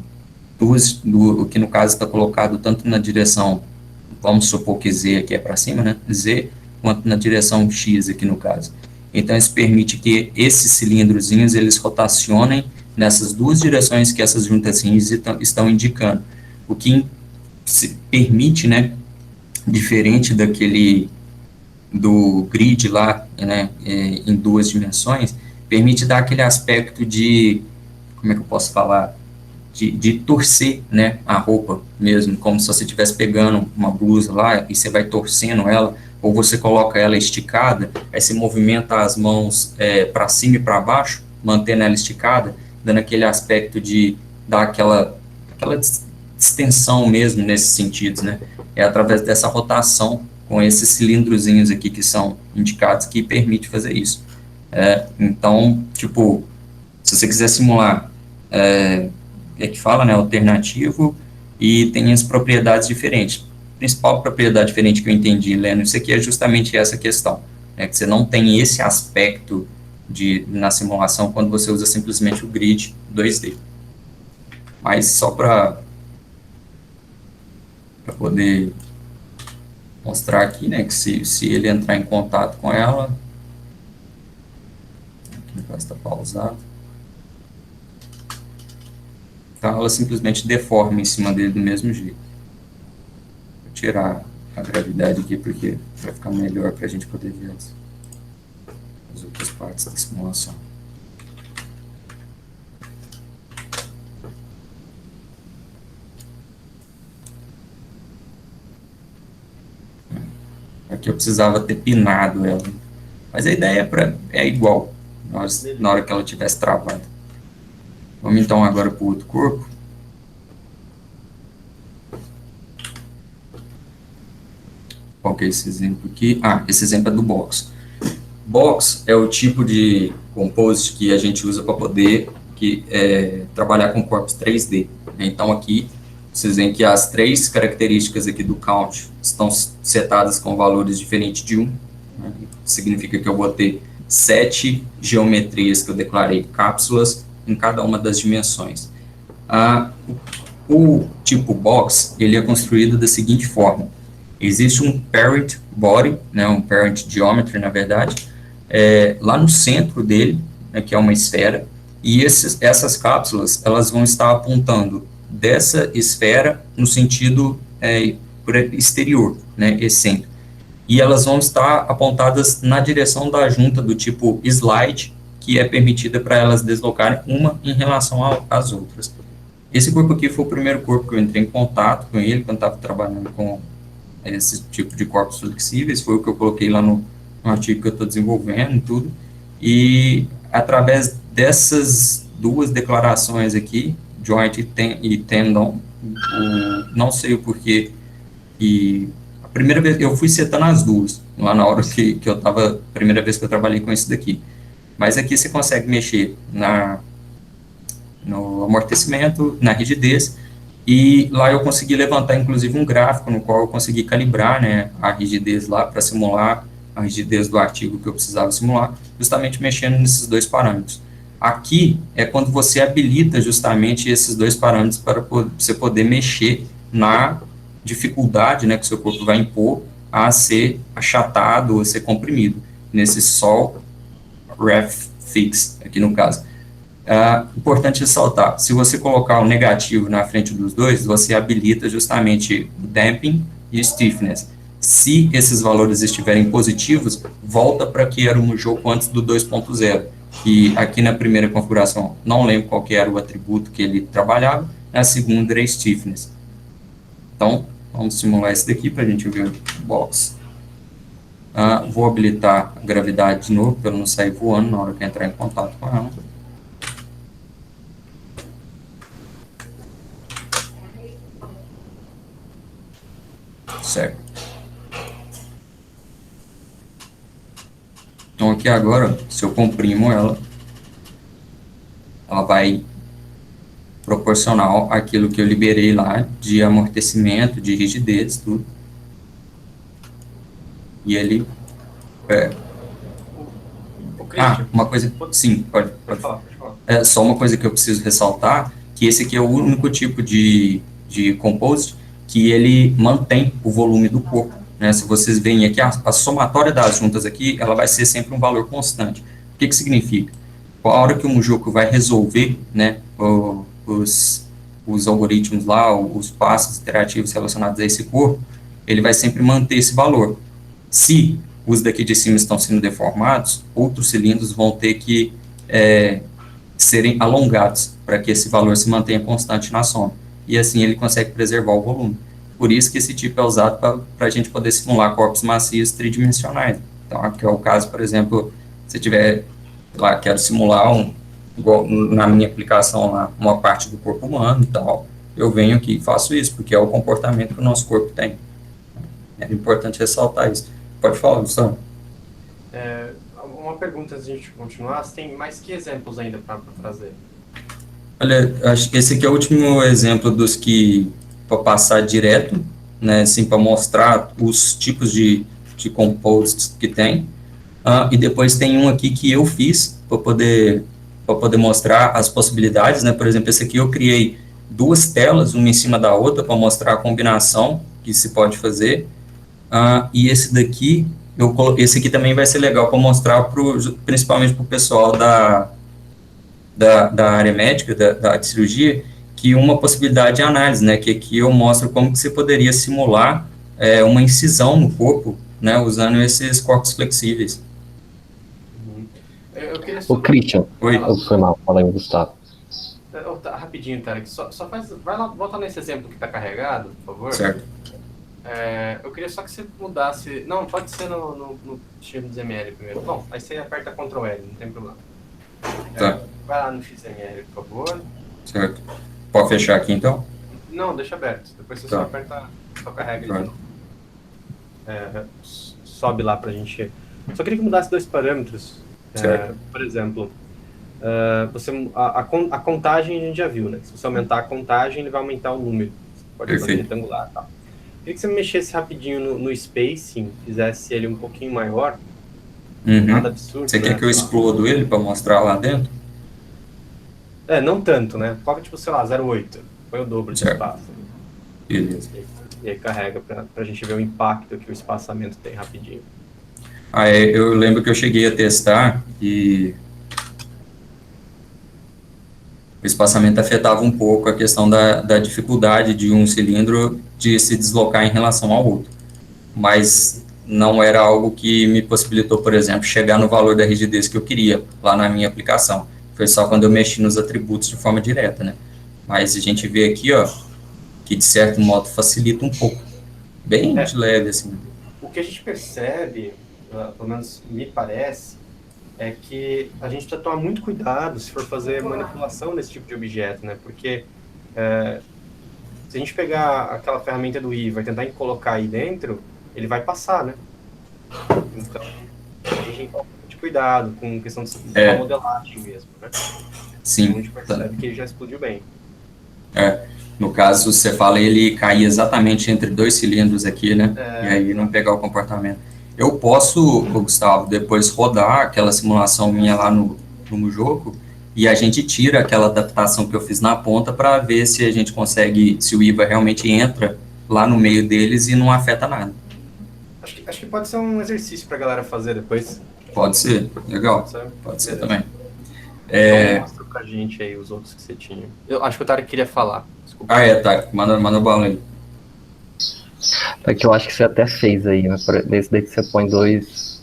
duas, o que no caso está colocado tanto na direção, vamos supor que Z aqui é para cima, né? Z, quanto na direção X aqui no caso. Então, isso permite que esses cilindrozinhos, eles rotacionem nessas duas direções que essas juntas hinges estão indicando. O que se permite, né, diferente do grid lá, né, em duas dimensões, permite dar aquele aspecto de, como é que eu posso falar, de torcer, né, a roupa mesmo, como se você estivesse pegando uma blusa lá e você vai torcendo ela, ou você coloca ela esticada, aí você movimenta as mãos para cima e para baixo, mantendo ela esticada, dando aquele aspecto de dar aquela distensão mesmo nesses sentidos, né, é através dessa rotação com esses cilindrozinhos aqui que são indicados que permite fazer isso. Então, tipo, se você quiser simular, que fala, né, alternativo, e tem as propriedades diferentes. A principal propriedade diferente que eu entendi lendo isso aqui é justamente essa questão, né, que você não tem esse aspecto na simulação quando você usa simplesmente o grid 2D. Mas só para poder mostrar aqui, né, que se ele entrar em contato com ela, aqui no caso está pausado, então ela simplesmente deforma em cima dele do mesmo jeito. Vou tirar a gravidade aqui porque vai ficar melhor para a gente poder ver as outras partes da simulação. Aqui eu precisava ter pinado ela, mas a ideia é igual na hora que ela tivesse travada. Vamos então agora para o outro corpo. Qual que é esse exemplo aqui? Esse exemplo é do box. Box é o tipo de composite que a gente usa para poder trabalhar com corpos 3D. Então aqui vocês veem que as três características aqui do count estão setadas com valores diferentes de 1. Né? Significa que eu vou ter 7 geometrias que eu declarei cápsulas em cada uma das dimensões. O tipo box, ele é construído da seguinte forma. Existe um parent body, né, um parent geometry, na verdade, lá no centro dele, né, que é uma esfera, e essas cápsulas, elas vão estar apontando dessa esfera no sentido exterior, né, excêntrico. E elas vão estar apontadas na direção da junta do tipo slide, que é permitida para elas deslocarem uma em relação às outras. Esse corpo aqui foi o primeiro corpo que eu entrei em contato com ele, quando estava trabalhando com esse tipo de corpos flexíveis, foi o que eu coloquei lá no artigo que eu estou desenvolvendo e tudo, e através dessas duas declarações aqui, joint e tendon, não sei o porquê, e a primeira vez, eu fui setando as duas, lá na hora que eu estava, primeira vez que eu trabalhei com isso daqui, mas aqui você consegue mexer no amortecimento, na rigidez, e lá eu consegui levantar, inclusive, um gráfico no qual eu consegui calibrar, né, a rigidez lá para simular a rigidez do artigo que eu precisava simular, justamente mexendo nesses dois parâmetros. Aqui é quando você habilita justamente esses dois parâmetros para você poder mexer na dificuldade, né, que o seu corpo vai impor a ser achatado ou ser comprimido, nesse sol ref fix, aqui no caso. Importante ressaltar, se você colocar o negativo na frente dos dois, você habilita justamente o damping e o stiffness. Se esses valores estiverem positivos, volta para que era um jogo antes do 2.0, que aqui na primeira configuração, não lembro qual que era o atributo que ele trabalhava, na segunda era stiffness. Então, vamos simular esse daqui para a gente ver o box. Vou habilitar a gravidade de novo, para eu não sair voando na hora que entrar em contato com ela. Certo. Então aqui agora, se eu comprimo ela vai proporcional àquilo que eu liberei lá de amortecimento, de rigidez, tudo. E ele... uma coisa... Sim, pode falar. Só uma coisa que eu preciso ressaltar, que esse aqui é o único tipo de composite que ele mantém o volume do corpo, né? Se vocês veem aqui, a somatória das juntas aqui, ela vai ser sempre um valor constante. O que significa? A hora que o Mujoku vai resolver, né, os algoritmos lá, os passos iterativos relacionados a esse corpo, ele vai sempre manter esse valor. Se os daqui de cima estão sendo deformados, outros cilindros vão ter que serem alongados para que esse valor se mantenha constante na soma. E assim ele consegue preservar o volume. Por isso que esse tipo é usado para a gente poder simular corpos macios tridimensionais. Então, aqui é o caso, por exemplo, se tiver lá, quero simular igual na minha aplicação lá, uma parte do corpo humano e tal, eu venho aqui e faço isso, porque é o comportamento que o nosso corpo tem. É importante ressaltar isso. Pode falar, Gustavo. Uma pergunta antes de a gente continuar, você tem mais que exemplos ainda para trazer? Olha, acho que esse aqui é o último exemplo dos que para passar direto, né, assim, para mostrar os tipos de composites que tem. E depois tem um aqui que eu fiz para poder mostrar as possibilidades, né? Por exemplo, esse aqui eu criei duas telas, uma em cima da outra, para mostrar a combinação que se pode fazer. E esse daqui, esse aqui também vai ser legal para mostrar principalmente para o pessoal da área médica, da área de cirurgia, que uma possibilidade de análise, né, que aqui eu mostro como que você poderia simular uma incisão no corpo, né, usando esses corpos flexíveis. O Christian, Oi. Foi mal, fala aí, Gustavo. Rapidinho, Tarek, vai lá, volta nesse exemplo que está carregado, por favor. Certo. Eu queria só que você mudasse, não, pode ser no XML primeiro. Bom, aí você aperta Ctrl L, não tem problema. Tá. Vai lá no XML, por favor. Certo. Pode fechar aqui, então? Não, deixa aberto. Depois você só aperta, só carrega ele de novo. Sobe lá pra gente... Só queria que mudasse dois parâmetros. Por exemplo, a contagem a gente já viu, né? Se você aumentar a contagem, ele vai aumentar o número. Você pode fazer retangular e tal. Queria que você mexesse rapidinho no spacing, fizesse ele um pouquinho maior. Nada absurdo. Você quer que eu explodo ele para mostrar lá dentro? Não tanto, né? Coloca tipo, sei lá, 0,8. Põe o dobro de espaço. Beleza. E aí carrega pra gente ver o impacto que o espaçamento tem rapidinho. Eu lembro que eu cheguei a testar e o espaçamento afetava um pouco a questão da dificuldade de um cilindro de se deslocar em relação ao outro. Mas não era algo que me possibilitou, por exemplo, chegar no valor da rigidez que eu queria lá na minha aplicação. Foi só quando eu mexi nos atributos de forma direta, né? Mas a gente vê aqui, ó, que de certo modo facilita um pouco. Bem de leve, assim. O que a gente percebe, pelo menos me parece, é que a gente precisa tomar muito cuidado se for fazer manipulação desse tipo de objeto, né? Porque se a gente pegar aquela ferramenta do IVA e tentar colocar aí dentro, ele vai passar, né? Então, a gente tem que tomar muito cuidado com questão da modelagem mesmo, né? Sim. Então, a gente percebe que ele já explodiu bem. No caso, você fala, ele cair exatamente entre 2 cilindros aqui, né? E aí não pegar o comportamento. Eu posso, Gustavo, depois rodar aquela simulação minha lá no jogo e a gente tira aquela adaptação que eu fiz na ponta para ver se a gente consegue, se o IVA realmente entra lá no meio deles e não afeta nada. Acho que pode ser um exercício para a galera fazer depois. Pode ser, legal. Pode ser também. Então, mostra pra gente aí os outros que você tinha. Eu acho que o Tarek queria falar. Desculpa. Tá. Manda bala aí. É que eu acho que você até fez aí, né? Desse daí que você põe dois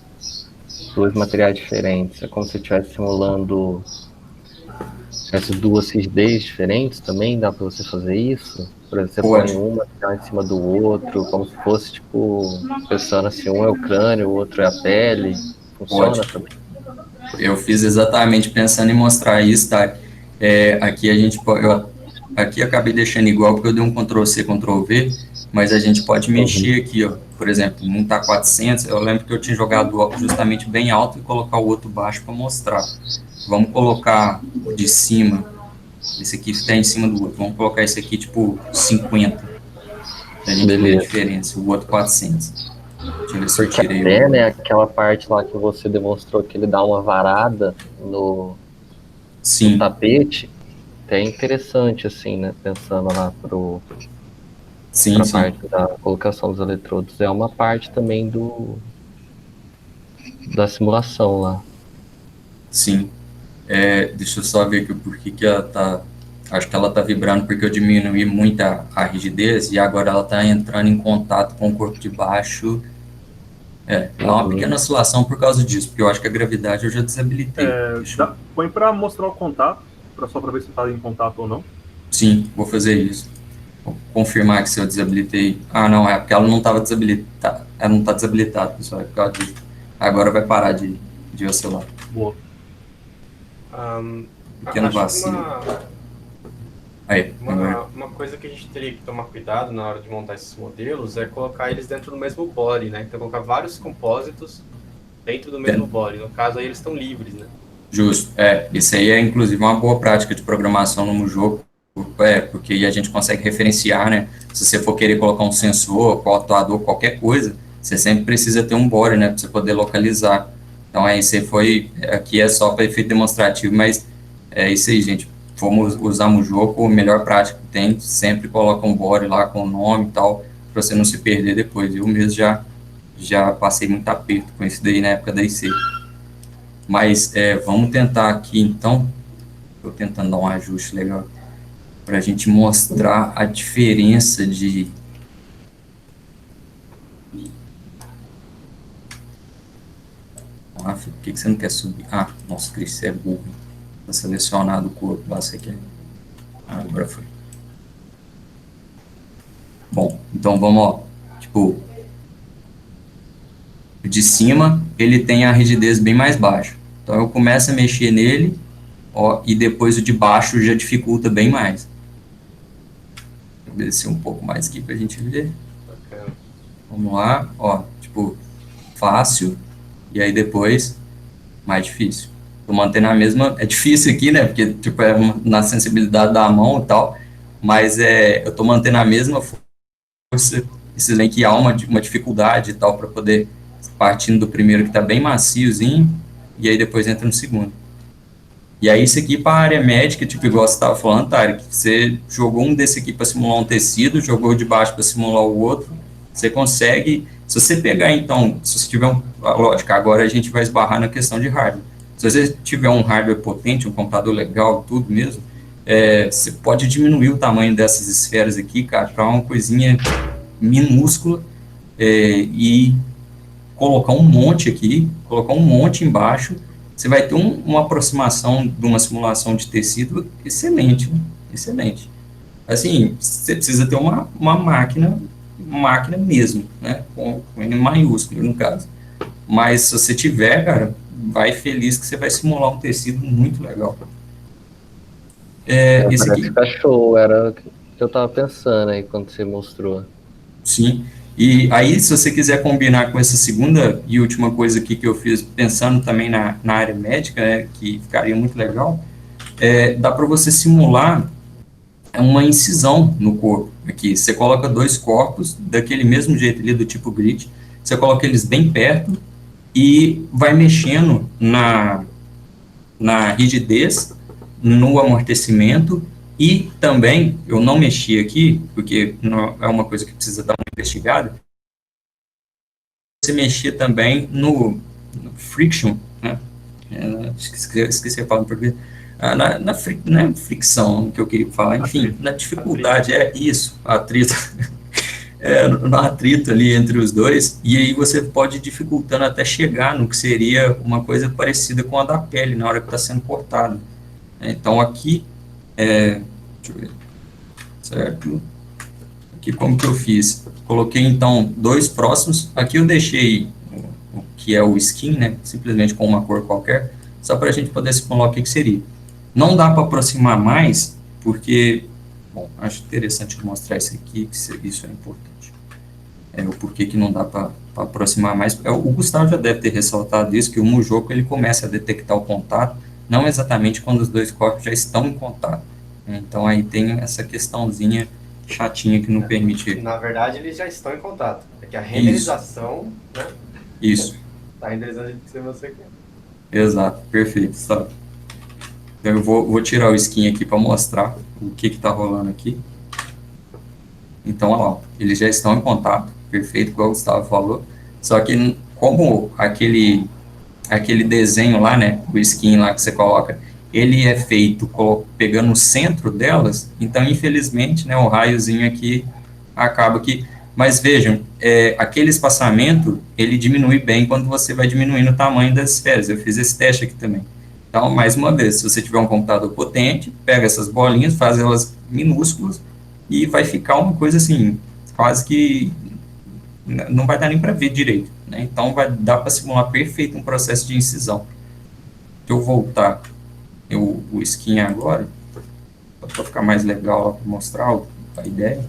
materiais diferentes. É como se você estivesse simulando essas duas 6Ds diferentes também. Dá pra você fazer isso? Por exemplo, você Pode. põe um material em cima do outro, como se fosse, tipo, pensando assim, um é o crânio, o outro é a pele. Funciona Pode. também? Eu fiz exatamente pensando em mostrar isso, tá? Aqui a gente pode... Aqui eu acabei deixando igual porque eu dei um Ctrl+C, Ctrl+V, mas a gente pode mexer aqui, ó. Por exemplo, um tá 400, eu lembro que eu tinha jogado justamente bem alto e colocar o outro baixo para mostrar. Vamos colocar de cima, esse aqui está em cima do outro, vamos colocar esse aqui tipo 50, pra gente ver a diferença, o outro 400. Deixa eu ver se eu Porque tirei até, né, aquela parte lá que você demonstrou que ele dá uma varada no tapete, é até interessante, assim, né, pensando lá pra parte da colocação dos eletrodos, é uma parte também da simulação lá. Sim. Deixa eu só ver aqui porquê que ela tá... Acho que ela tá vibrando porque eu diminuí muito a rigidez e agora ela tá entrando em contato com o corpo de baixo. Dá uma pequena oscilação por causa disso, porque eu acho que a gravidade eu já desabilitei. Põe para mostrar o contato, só para ver se está em contato ou não. Sim, vou fazer isso. Vou confirmar que se eu desabilitei... Ah, não, é porque ela não estava desabilitada. Ela não está desabilitada, pessoal, é por causa disso. Agora vai parar de oscilar. Boa. Pequeno vacilo. Uma coisa que a gente teria que tomar cuidado na hora de montar esses modelos é colocar eles dentro do mesmo body, né? Então, colocar vários compósitos dentro do mesmo body. No caso, aí eles estão livres, né? Justo. Isso aí é, inclusive, uma boa prática de programação no jogo, porque aí a gente consegue referenciar, né? Se você for querer colocar um sensor, atuador, qualquer coisa, você sempre precisa ter um body, né? Para você poder localizar. Então, aí aqui é só para efeito demonstrativo, mas é isso aí, gente. Vamos usar no jogo, a melhor prática que tem, sempre coloca um body lá com o nome e tal, para você não se perder depois. Eu mesmo já passei muito aperto com isso daí na época da IC. Mas vamos tentar aqui, então, estou tentando dar um ajuste legal, para a gente mostrar a diferença de... por que você não quer subir? Nossa, Cris, você é burro. Está selecionado o corpo lá, você quer... agora foi. Bom, então vamos, ó, tipo, de cima ele tem a rigidez bem mais baixa. Então eu começo a mexer nele, ó, e depois o de baixo já dificulta bem mais. Vou descer um pouco mais aqui pra gente ver. Vamos lá, ó, tipo, fácil, e aí depois mais difícil. Tô mantendo a mesma, é difícil aqui, né, porque tipo, na sensibilidade da mão e tal, mas eu tô mantendo a mesma força, esses vem que há uma dificuldade e tal, para poder, partindo do primeiro que tá bem maciozinho, e aí depois entra no segundo. E aí isso aqui para a área médica, tipo, igual você estava falando, Tarek, você jogou um desse aqui para simular um tecido, jogou de baixo para simular o outro, você consegue, se você pegar então, se você tiver lógico, agora a gente vai esbarrar na questão de hardware. Se você tiver um hardware potente, um computador legal, tudo mesmo, você pode diminuir o tamanho dessas esferas aqui, cara, para uma coisinha minúscula, e colocar um monte aqui, colocar um monte embaixo, você vai ter uma aproximação de uma simulação de tecido excelente, né? Excelente. Assim, você precisa ter uma máquina mesmo, né? Com N maiúsculo, no caso. Mas se você tiver, cara, vai feliz que você vai simular um tecido muito legal. Esse Parece aqui, ficar show, era o que eu tava pensando aí quando você mostrou. sim. E aí, se você quiser combinar com essa segunda e última coisa aqui que eu fiz, pensando também na área médica, né, que ficaria muito legal, dá para você simular uma incisão no corpo. Aqui, você coloca dois corpos, daquele mesmo jeito ali, do tipo grid, você coloca eles bem perto e vai mexendo na rigidez, no amortecimento, e também, eu não mexi aqui, porque não, é uma coisa que precisa dar uma investigada, você mexia também no friction, né? Esqueci a palavra em português. Na fricção que eu queria falar, enfim, na dificuldade, é isso, atrito, no atrito ali entre os dois, e aí você pode ir dificultando até chegar no que seria uma coisa parecida com a da pele na hora que está sendo cortada. Então aqui, deixa eu ver, certo? Aqui como que eu fiz? Coloquei então dois próximos, aqui eu deixei o que é o skin, né, simplesmente com uma cor qualquer, só para a gente poder simular o que seria. Não dá para aproximar mais, porque, bom, acho interessante mostrar isso aqui, que isso é importante. O porquê que não dá para aproximar mais. O Gustavo já deve ter ressaltado isso, que o Mujoko ele começa a detectar o contato, não exatamente quando os dois corpos já estão em contato. Então aí tem essa questãozinha chatinha que não permite. Na verdade, eles já estão em contato. É que a renderização, né? Isso. Está renderizando o que você quer. Exato, perfeito. Sabe? Eu vou tirar o skin aqui para mostrar o que está rolando aqui. Então, olha lá, eles já estão em contato, perfeito, igual o Gustavo falou. Só que como aquele desenho lá, né, o skin lá que você coloca, ele é feito pegando o centro delas, então, infelizmente, né, o raiozinho aqui acaba que... Mas vejam, aquele espaçamento, ele diminui bem quando você vai diminuindo o tamanho das esferas. Eu fiz esse teste aqui também. Então, mais uma vez, se você tiver um computador potente, pega essas bolinhas, faz elas minúsculas e vai ficar uma coisa assim, quase que não vai dar nem para ver direito, né? Então, vai dar para simular perfeito um processo de incisão. Se eu voltar o skin agora, para ficar mais legal, para mostrar a ideia.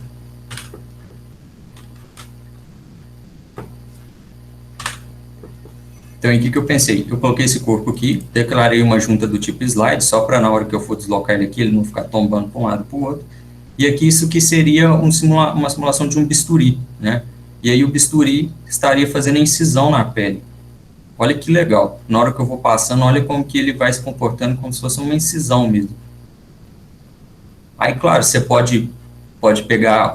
Então, o que eu pensei? Eu coloquei esse corpo aqui, declarei uma junta do tipo slide, só para na hora que eu for deslocar ele aqui, ele não ficar tombando para um lado e para o outro. E aqui isso que seria uma simulação de um bisturi, né? E aí o bisturi estaria fazendo a incisão na pele. Olha que legal. Na hora que eu vou passando, olha como que ele vai se comportando como se fosse uma incisão mesmo. Aí, claro, você pode pegar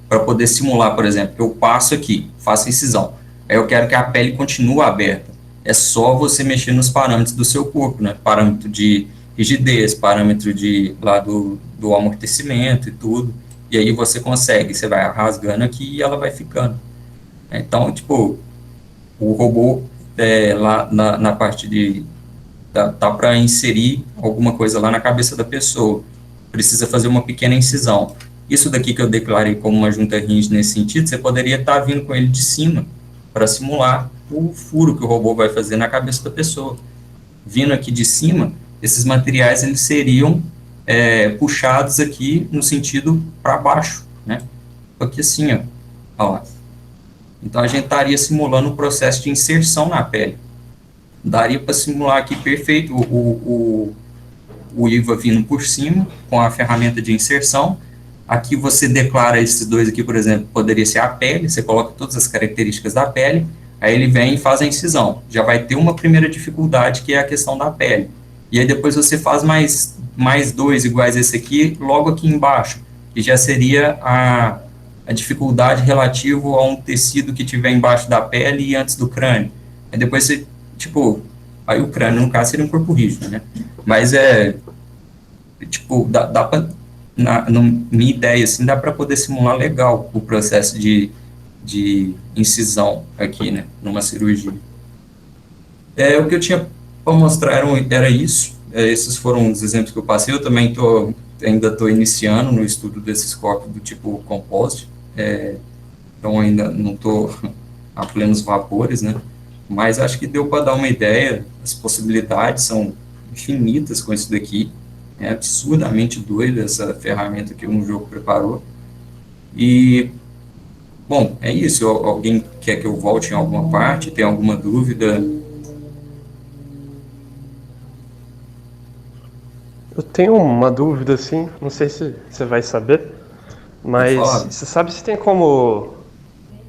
para poder simular, por exemplo, eu passo aqui, faço incisão. Aí eu quero que a pele continue aberta. É só você mexer nos parâmetros do seu corpo, né? Parâmetro de rigidez, parâmetro do amortecimento e tudo. E aí você consegue, você vai rasgando aqui e ela vai ficando. Então, tipo, o robô lá na parte de... Tá para inserir alguma coisa lá na cabeça da pessoa. Precisa fazer uma pequena incisão. Isso daqui que eu declarei como uma junta hinge nesse sentido, você poderia estar vindo com ele de cima, para simular o furo que o robô vai fazer na cabeça da pessoa. Vindo aqui de cima, esses materiais eles seriam puxados aqui no sentido para baixo, né? Aqui assim, ó. Olha lá. Então, a gente estaria simulando o processo de inserção na pele. Daria para simular aqui perfeito o IVA vindo por cima, com a ferramenta de inserção. Aqui você declara esses dois aqui, por exemplo, poderia ser a pele, você coloca todas as características da pele, aí ele vem e faz a incisão. Já vai ter uma primeira dificuldade, que é a questão da pele. E aí depois você faz mais dois iguais a esse aqui, logo aqui embaixo, que já seria a dificuldade relativa a um tecido que tiver embaixo da pele e antes do crânio. Aí depois você, tipo, aí o crânio, no caso, seria um corpo rígido, né? Mas tipo, dá para... minha ideia, assim, dá para poder simular legal o processo de incisão aqui, né, numa cirurgia. O que eu tinha para mostrar era isso. Esses foram os exemplos que eu passei. Eu também ainda estou iniciando no estudo desses corpos do tipo composite, então ainda não estou a plenos vapores, né, mas acho que deu para dar uma ideia. As possibilidades são infinitas com isso daqui. É absurdamente doida essa ferramenta que um jogo preparou. E, bom, é isso. Alguém quer que eu volte em alguma parte? Tem alguma dúvida? Eu tenho uma dúvida, assim, não sei se você vai saber, mas Pode falar. você sabe se tem como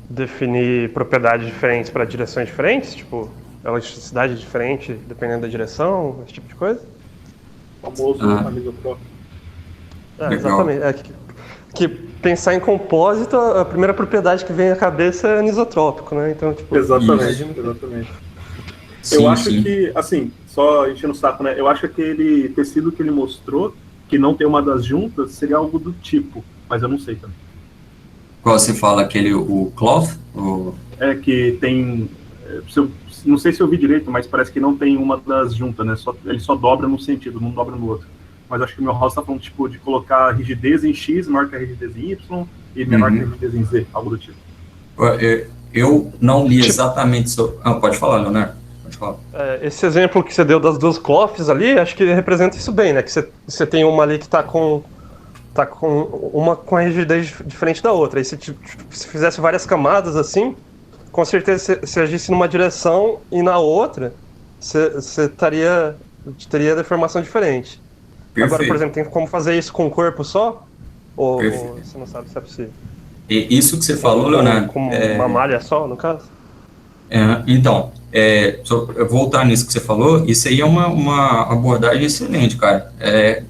definir propriedades diferentes para direções diferentes? Tipo, elasticidade diferente dependendo da direção, esse tipo de coisa? O famoso Ah. anisotrópico. É, Legal. exatamente. Que pensar em compósito, a primeira propriedade que vem à cabeça é anisotrópico, né? Então, tipo, Exatamente, imagino que- exatamente. Sim, Eu acho sim. que, assim, só enchendo o saco, né? Eu acho que aquele tecido que ele mostrou, que não tem uma das juntas, seria algo do tipo, mas eu não sei também. Qual você fala? Aquele, o cloth? É que tem. Não sei se eu vi direito, mas parece que não tem uma das juntas, né? Ele só dobra num sentido, não dobra no outro. Mas acho que o meu house está falando tipo, de colocar rigidez em X maior que a rigidez em Y e menor que a rigidez em Z, algo do tipo. Eu não li exatamente sobre... pode falar, Leonardo. Pode falar. Esse exemplo que você deu das duas cloths ali, acho que representa isso bem, né? Que você tem uma ali que tá com uma com a rigidez diferente da outra. Aí se fizesse várias camadas assim, com certeza se agisse numa direção e na outra, você teria deformação diferente. Agora, por Perfeito. exemplo, tem como fazer isso com um corpo só? Ou Perfeito. você não sabe se é possível? E isso que você falou, Com Leonardo... uma malha só, no caso? Então, só voltar nisso que você falou, isso aí é uma abordagem excelente, cara.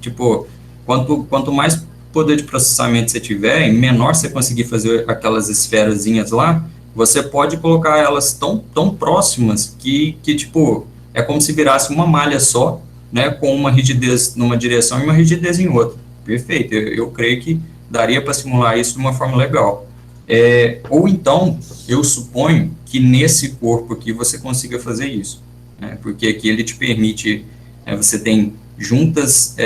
Tipo, quanto mais poder de processamento você tiver, e menor você conseguir fazer aquelas esferazinhas lá, você pode colocar elas tão próximas que, tipo, é como se virasse uma malha só, né, com uma rigidez numa direção e uma rigidez em outra. Perfeito, eu creio que daria para simular isso de uma forma legal. Ou então, eu suponho que nesse corpo aqui você consiga fazer isso, né? Porque aqui ele te permite, você tem juntas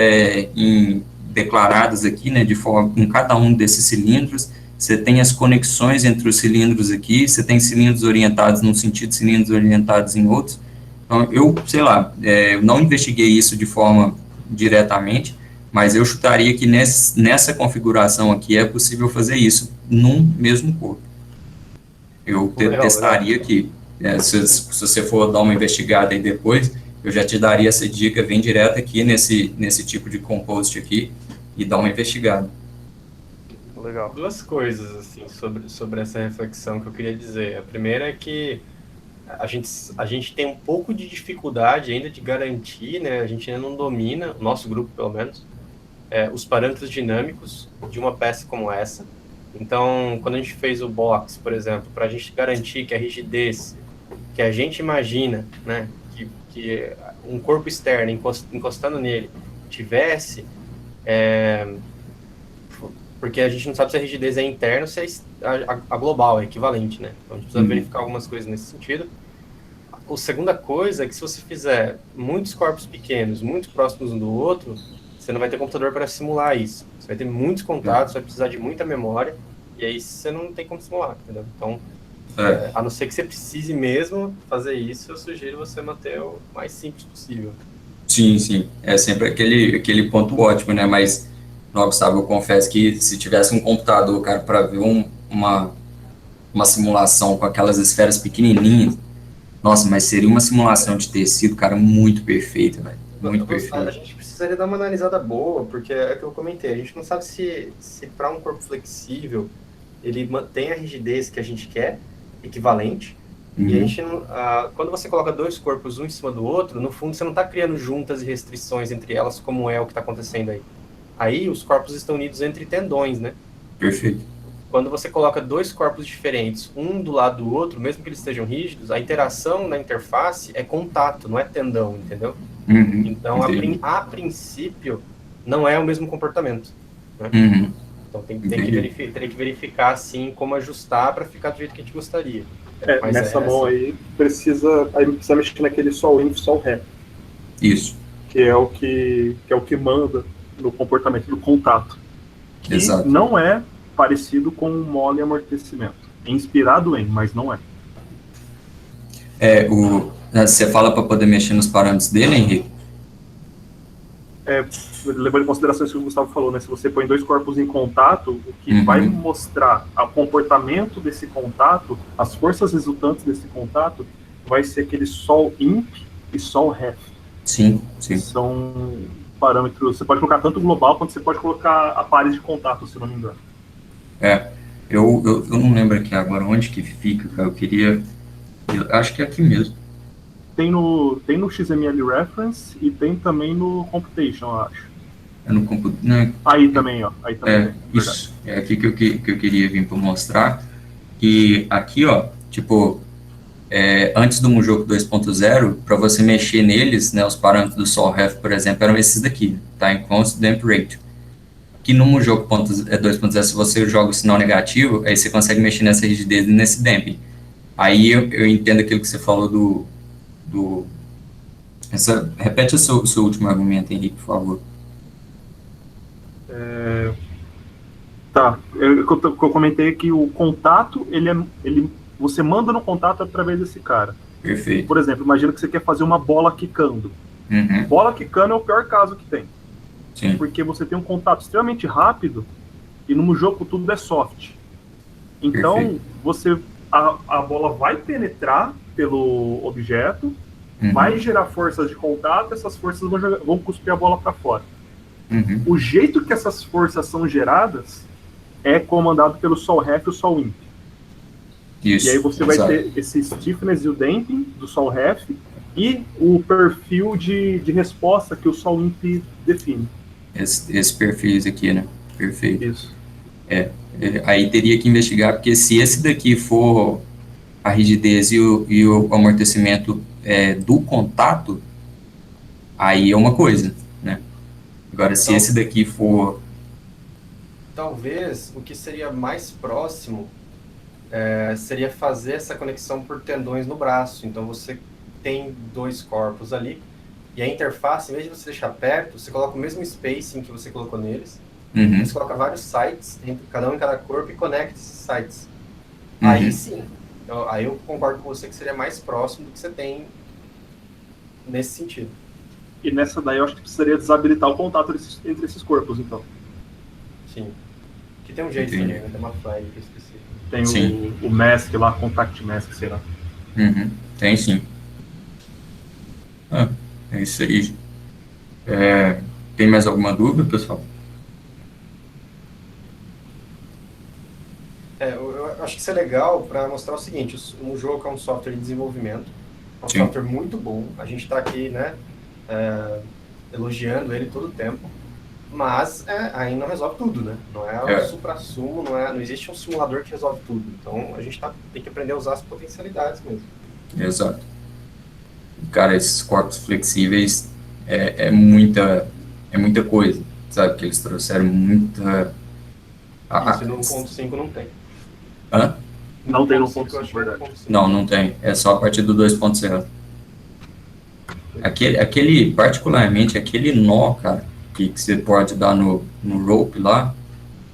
declaradas aqui, né, de forma em cada um desses cilindros, você tem as conexões entre os cilindros aqui, você tem cilindros orientados num sentido, cilindros orientados em outros. Então, eu, sei lá, eu não investiguei isso de forma diretamente, mas eu chutaria que nessa configuração aqui é possível fazer isso num mesmo corpo. Eu testaria aqui. Se você for dar uma investigada aí depois, eu já te daria essa dica bem direta aqui nesse tipo de compost aqui e dar uma investigada. Legal. Duas coisas assim sobre essa reflexão que eu queria dizer. A primeira é que a gente tem um pouco de dificuldade ainda de garantir, né? A gente ainda não domina, o nosso grupo pelo menos, os parâmetros dinâmicos de uma peça como essa. Então, quando a gente fez o box, por exemplo, para a gente garantir que a rigidez que a gente imagina, né, que um corpo externo encostando nele tivesse, porque a gente não sabe se a rigidez é interna ou se a global é equivalente, né? Então a gente precisa verificar algumas coisas nesse sentido. A segunda coisa é que se você fizer muitos corpos pequenos, muito próximos um do outro, você não vai ter computador para simular isso. Você vai ter muitos contatos, vai precisar de muita memória, e aí você não tem como simular, entendeu? Então, a não ser que você precise mesmo fazer isso, eu sugiro você manter o mais simples possível. Sim. É sempre aquele ponto ótimo, né? Mas, não, Gustavo, eu confesso que se tivesse um computador, cara, para ver uma simulação com aquelas esferas pequenininhas, nossa, mas seria uma simulação de tecido, cara, muito perfeita, velho. Muito perfeito. A gente precisaria dar uma analisada boa, porque é o que eu comentei, a gente não sabe se para um corpo flexível ele mantém a rigidez que a gente quer, equivalente, e a gente não, quando você coloca dois corpos um em cima do outro, no fundo você não está criando juntas e restrições entre elas, como é o que está acontecendo aí. Aí os corpos estão unidos entre tendões, né? Perfeito. Quando você coloca dois corpos diferentes, um do lado do outro, mesmo que eles estejam rígidos, a interação na interface é contato, não é tendão, entendeu? Então, a princípio, não é o mesmo comportamento. Né? Então, teria que verificar, assim, como ajustar para ficar do jeito que a gente gostaria. Mas nessa mão assim. aí precisa mexer naquele sol in, sol ré. Isso. Que é o que manda no comportamento do contato. Que Exato. não é parecido com um mole amortecimento. É inspirado em, mas não é. Você fala para poder mexer nos parâmetros dele, Henrique? Levando em consideração isso que o Gustavo falou, né? Se você põe dois corpos em contato, o que vai mostrar o comportamento desse contato, as forças resultantes desse contato, vai ser aquele Sol Imp e Sol Ref. Sim. São parâmetros, você pode colocar tanto global quanto você pode colocar a pares de contato, se não me engano. Eu não lembro aqui agora onde que fica, cara. Eu acho que é aqui mesmo. Tem no XML Reference e tem também no Computation, eu acho. No computador. Aí também, ó. Aí também tem, isso. É aqui que eu queria vir para mostrar. E aqui, ó, tipo, antes do Mujoco 2.0, para você mexer neles, né, os parâmetros do SolRef, por exemplo, eram esses daqui, Time Constant, Damp Rate. Que no Mujoco 2.0, se você joga o sinal negativo, aí você consegue mexer nessa rigidez e nesse damping. Aí eu entendo aquilo que você falou repete o seu último argumento, Henrique, por favor. Tá, eu comentei que o contato, você manda no contato através desse cara. Perfeito. Por exemplo, imagina que você quer fazer uma bola quicando. Bola quicando é o pior caso que tem. Sim. Porque você tem um contato extremamente rápido e no jogo tudo é soft. Então, a bola vai penetrar pelo objeto, vai gerar forças de contato, essas forças vão cuspir a bola para fora. O jeito que essas forças são geradas é comandado pelo Sol Ref e o Sol Imp. Isso, e aí você vai ter esse stiffness e o damping do Sol Ref e o perfil de resposta que o Sol Imp define. Esse perfil aqui, né? Perfeito. Isso. Aí teria que investigar, porque se esse daqui for a rigidez e o amortecimento do contato, aí é uma coisa, né? Agora, se esse daqui for... Talvez o que seria mais próximo seria fazer essa conexão por tendões no braço. Então você tem dois corpos ali, e a interface, em vez de você deixar perto, você coloca o mesmo spacing que você colocou neles, você coloca vários sites, cada um em cada corpo, e conecta esses sites. Aí sim, aí eu concordo com você que seria mais próximo do que você tem nesse sentido. E nessa daí eu acho que precisaria desabilitar o contato entre esses corpos, então. Sim. Que tem um jeito também, né? Tem uma flag específica. Tem o mask lá, contact mask, sei lá. Tem sim. É isso aí. Tem mais alguma dúvida, pessoal? Eu acho que isso é legal para mostrar o seguinte: o jogo é um software de desenvolvimento, é um software muito bom. A gente está aqui, né, elogiando ele todo o tempo, mas aí não resolve tudo, né? Não é o supra-sumo, não existe um simulador que resolve tudo. Então a gente tem que aprender a usar as potencialidades mesmo. Exato. Cara, esses corpos flexíveis é muita coisa, sabe? Que eles trouxeram muita... Isso no 1.5 não tem. Hã? Não tem no 1.5, verdade. Não tem. É só a partir do 2.0. Particularmente aquele nó, cara, que você pode dar no rope lá,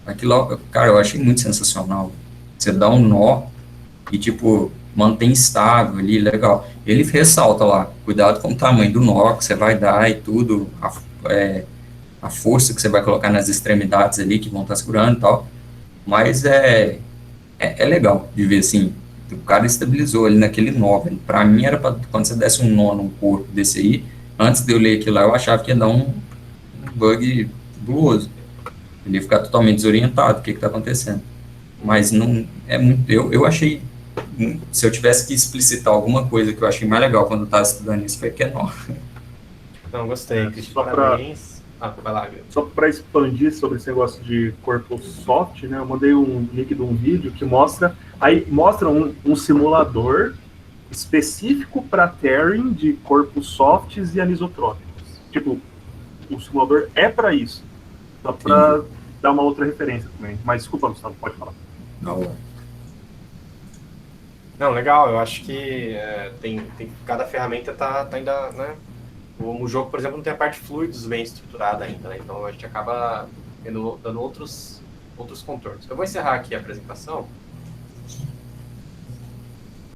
aquilo, cara, eu achei muito sensacional. Você dá um nó e, tipo, mantém estável ali, legal. Ele ressalta lá, cuidado com o tamanho do nó que você vai dar e tudo, a força que você vai colocar nas extremidades ali, que vão estar segurando e tal. Mas é legal de ver, assim, o cara estabilizou ali naquele nó, velho. Pra mim era quando você desse um nó num corpo desse aí, antes de eu ler aquilo lá, eu achava que ia dar um bug buloso. Ele ia ficar totalmente desorientado, o que tá acontecendo. Mas não é muito... Eu achei... Se eu tivesse que explicitar alguma coisa que eu achei mais legal quando eu tava estudando isso, foi que é nó. Não, gostei, Cristian. Parabéns. Vai lá, Gabriel. Só para expandir sobre esse negócio de corpo soft, né? Eu mandei um link de um vídeo que mostra um simulador específico para tearing de corpos softs e anisotrópicos. Tipo, o simulador é para isso. Só para dar uma outra referência também. Mas desculpa, Gustavo, pode falar. Não, legal. Eu acho que cada ferramenta tá ainda, né? O jogo, por exemplo, não tem a parte fluidos bem estruturada ainda, né? Então a gente acaba dando outros contornos. Eu vou encerrar aqui a apresentação.